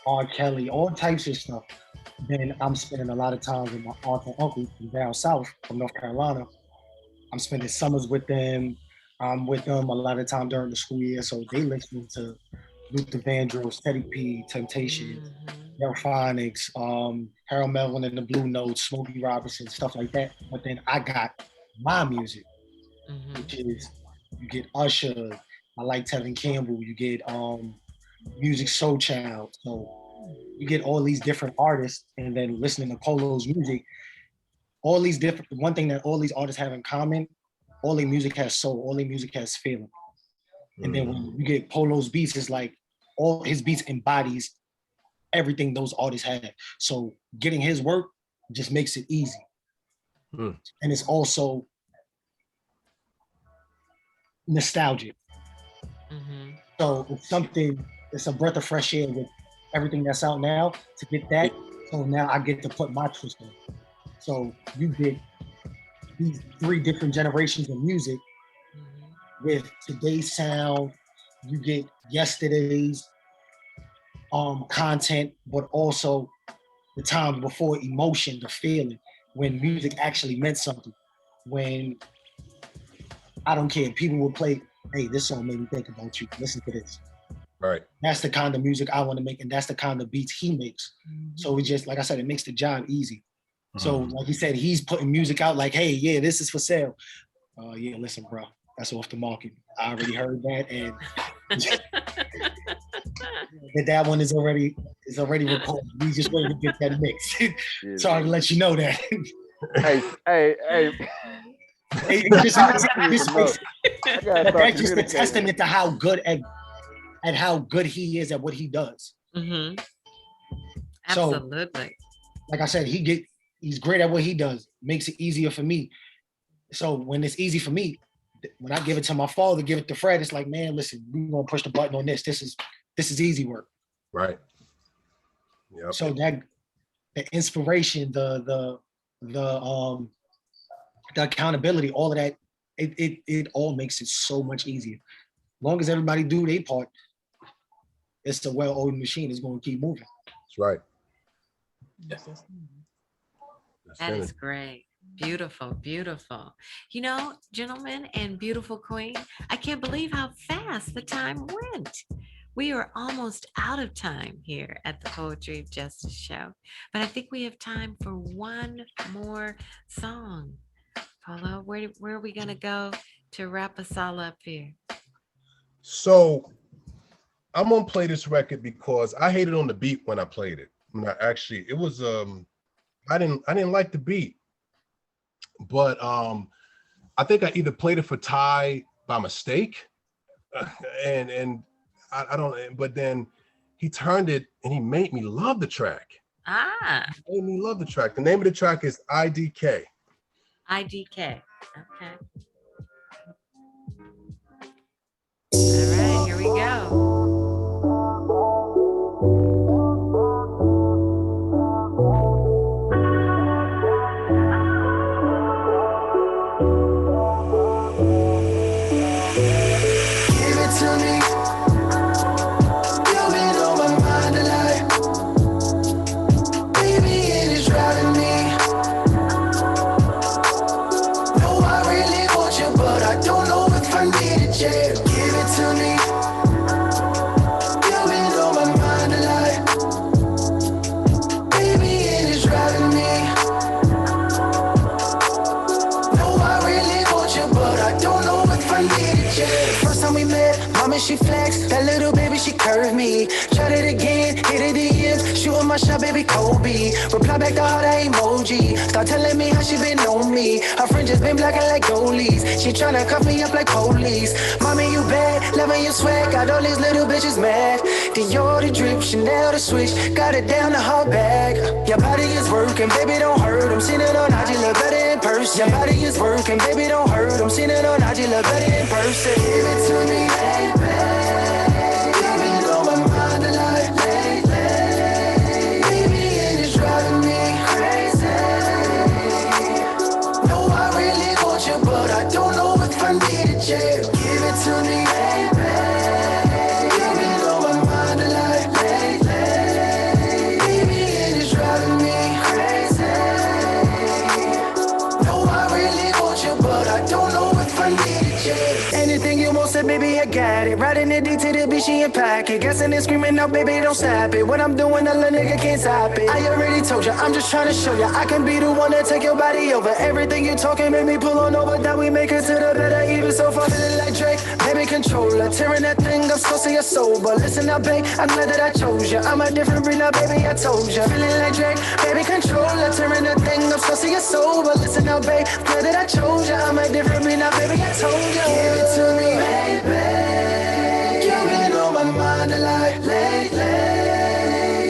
R. Kelly, all types of stuff. Then I'm spending a lot of time with my aunt and uncle from down south, from North Carolina. I'm spending summers with them. I'm with them a lot of time during the school year. So they listen to Luther Vandross, Teddy P, Temptation, Delphonics, Harold Melvin and the Blue Notes, Smokey Robinson, stuff like that. But then I got my music, which is you get Usher. I like Tevin Campbell. You get Music Soul Child. So you get all these different artists, and then listening to Polo's music. All these different. One thing that all these artists have in common: all their music has soul. All their music has feeling. And then when you get Polo's beats, it's like all his beats embodies everything those artists had. So getting his work just makes it easy. And it's also nostalgic. So it's a breath of fresh air with everything that's out now to get that. So now I get to put my twist on it. So you get these 3 different generations of music with today's sound. You get yesterday's content, but also the times before emotion, the feeling, when music actually meant something. When, I don't care, people would play, hey, this song made me think about you, listen to this. Right. That's the kind of music I want to make, and that's the kind of beats he makes. So it just, like I said, it makes the job easy. So like he said, he's putting music out like, hey, yeah, this is for sale. Yeah, listen, bro, that's off the market. I already heard that, and that one is already recorded. We just waiting to get that mix. Sorry to let you know that. Hey. That's just a testament to how good at how good he is at what he does. Absolutely. So, like I said, he's great at what he does. Makes it easier for me. So when it's easy for me, when I give it to my father, give it to Fred, it's like, man, listen, we're gonna push the button on this. This is easy work. Right. Yep. So that the inspiration, the accountability, all of that, it all makes it so much easier. As long as everybody do their part, it's a well-oiled machine. It's going to keep moving. That's right. That is great. Beautiful, beautiful. You know, gentlemen and beautiful queen, I can't believe how fast the time went. We are almost out of time here at the Poetry of Justice show, but I think we have time for one more song. Polo, where are we going to go to wrap us all up here? So I'm going to play this record because I hated on the beat when I played it. It was, I didn't like the beat, but I think I either played it for Ty by mistake and I don't, but then he turned it and he made me love the track. He made me love the track. The name of the track is IDK. IDK. Okay. All right, here we go. Mama, she flex, that little baby, she curved me. Tried it again, hit it again. Shooting my shot, baby, Kobe. Reply back to all that emoji. Start telling me how she been on me. Her friend just been blacking like goalies. She tryna cuff me up like police. Mommy, you bad, loving your swag. Got all these little bitches mad. Dior, the drip, Chanel, the switch. Got it down to her bag. Your body is working, baby, don't hurt. I'm seeing it on IG, look better in person. Your body is working, baby, don't hurt. I'm seeing it on IG, look better in person. Give it to me, baby. You've been on my mind a lot lately. Baby, and it's driving me crazy. No, I really want you, but I don't know if I need it yet. Give it to me, baby. You've been on my mind a lot lately. Baby, and it's driving me crazy. No, I really want you, but I don't know if I need it yet. Anything you want, said, baby, I got it. Riding the D to the bitch, she in pocket. Guessing and screaming out, baby, don't stop it. What I'm doing, a little nigga can't stop it. I already told you, I'm just trying to show you. I can be the one that take your body over. Everything you talking made me pull on over. That we make it to the better, even so far feeling like Drake. Baby, controller, tearing that thing up, so see you're sober. Listen up, babe, I'm glad that I chose you. I'm a different breed now, baby, I told you. Feeling like Drake, baby, controller, tearing that thing up, so see you're sober. Listen up, babe, glad that I chose you. I'm a different breed now, baby, I told you. Give it to me, baby. You've been on my mind a lot lately.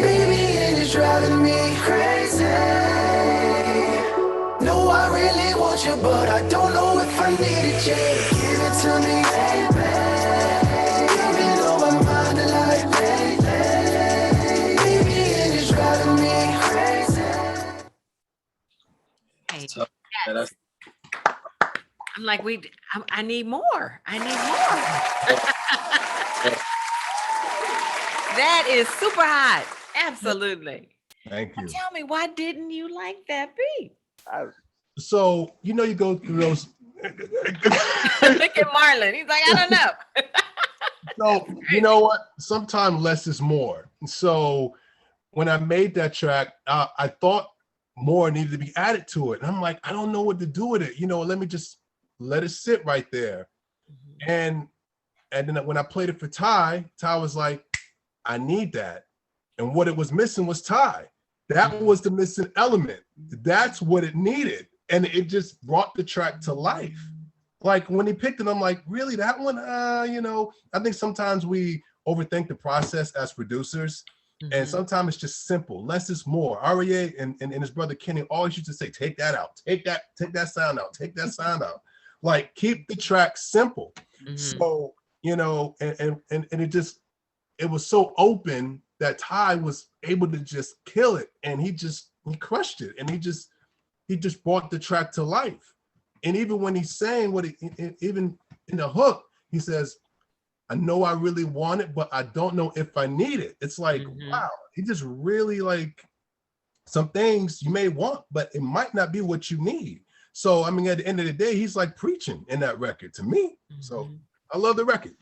Baby, and it's driving me crazy. No, I really want you, but I don't know if I need it yet. Give it to me, baby. You've been on my mind a lot lately. Baby, and it's driving me crazy. Hey, So, yeah, that's I'm like, I need more. I need more. That is super hot. Absolutely. Thank you. Tell me, why didn't you like that beat? So, you know, you go through those. Look at Marlon. He's like, I don't know. So, you know what? Sometimes less is more. So, when I made that track, I thought more needed to be added to it. And I'm like, I don't know what to do with it. You know, let me just let it sit right there. And then when I played it for Ty was like, I need that. And what it was missing was Ty. That was the missing element. That's what it needed. And it just brought the track to life. Like when he picked it, I'm like, really, that one? You know, I think sometimes we overthink the process as producers. And sometimes it's just simple. Less is more. REA and his brother Kenny always used to say, take that out, take that sound out, take that sound out. Like keep the track simple. So, you know, and it was so open that Ty was able to just kill it. And he crushed it. And he just brought the track to life. And even when he's saying even in the hook, he says, I know I really want it, but I don't know if I need it. It's like, wow, he just really like some things you may want, but it might not be what you need. So, I mean, at the end of the day, he's like preaching in that record to me. So I love the record.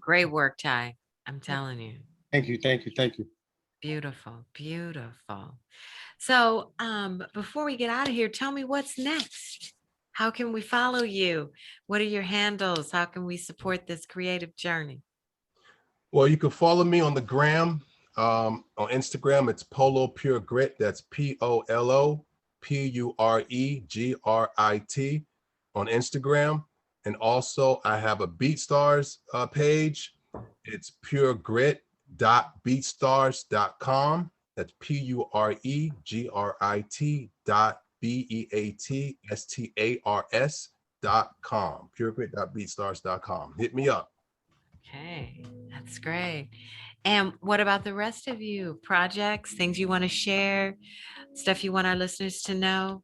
Great work, Ty. I'm telling you. Thank you. Beautiful, beautiful. So before we get out of here, tell me what's next. How can we follow you? What are your handles? How can we support this creative journey? Well, you can follow me on the gram. On Instagram, it's Polo Pure Grit. That's POLO PUREGRIT on Instagram. And also I have a BeatStars page. It's puregrit.beatstars.com. That's puregrit.beatstars.com. puregrit.beatstars.com. Hit me up. Okay, that's great. And what about the rest of you? Projects, things you want to share, stuff you want our listeners to know?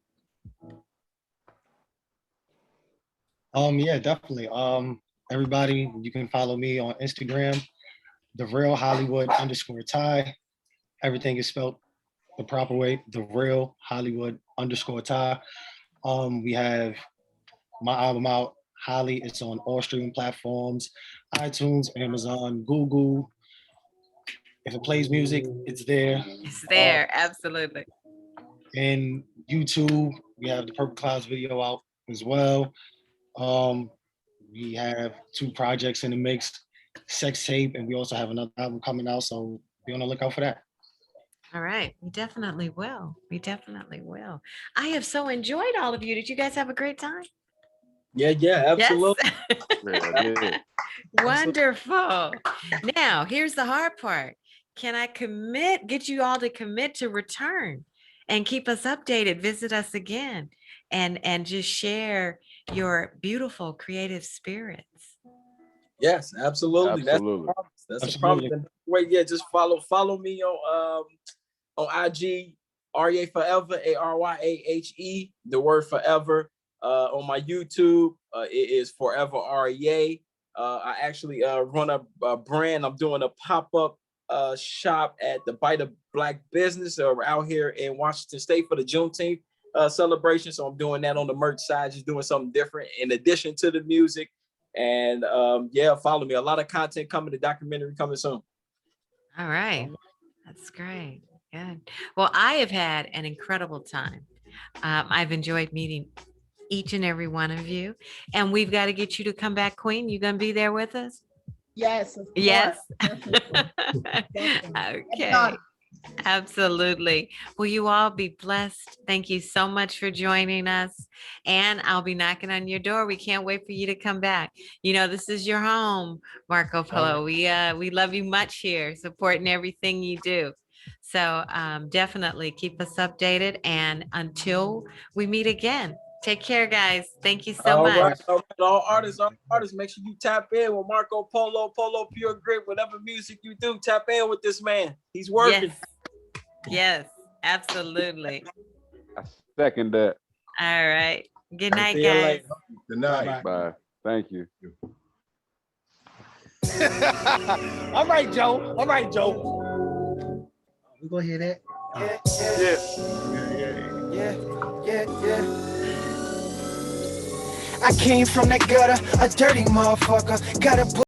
Yeah, definitely. Everybody, you can follow me on Instagram, the real Hollywood _Ty. Everything is spelled the proper way, the real Hollywood _Ty. We have my album out, Holly. It's on all streaming platforms, iTunes, Amazon, Google. If it plays music, it's there. It's there, absolutely. And YouTube, we have the Purple Clouds video out as well. We have 2 projects in the mix, sex tape, and we also have another album coming out. So be on the lookout for that. All right. We definitely will. We definitely will. I have so enjoyed all of you. Did you guys have a great time? Yeah, absolutely. Yes. Wonderful. Now, here's the hard part. Can I get you all to commit to return and keep us updated, visit us again, and just share your beautiful creative spirits? Yes, absolutely. Absolutely. That's a promise. Wait, yeah, just follow me on IG, RYA Forever, ARYAHE, the word forever. On my YouTube, it is Forever RYA. I actually run a brand. I'm doing a pop-up shop at the Bite of Black Business out here in Washington State for the Juneteenth celebration. So I'm doing that on the merch side, just doing something different in addition to the music. And yeah, follow me. A lot of content coming, the documentary coming soon. All right. That's great. Good. Well, I have had an incredible time. I've enjoyed meeting each and every one of you. And we've got to get you to come back, Queen. You going to be there with us? Yes. Of course. Yes. Definitely. Okay. Absolutely. Well, you all be blessed. Thank you so much for joining us. And I'll be knocking on your door. We can't wait for you to come back. You know, this is your home, Marco Polo. We love you much here, supporting everything you do. So definitely keep us updated. And until we meet again, take care, guys. Thank you so much. Right. All artists, make sure you tap in with Marco Polo, Pure Grit, whatever music you do, tap in with this man. He's working. Yes, absolutely. I second that. All right. Good night, guys. Good night. Bye. Thank you. All right, Joe. We gonna hear that? Yeah. I came from the gutter, a dirty motherfucker. Got a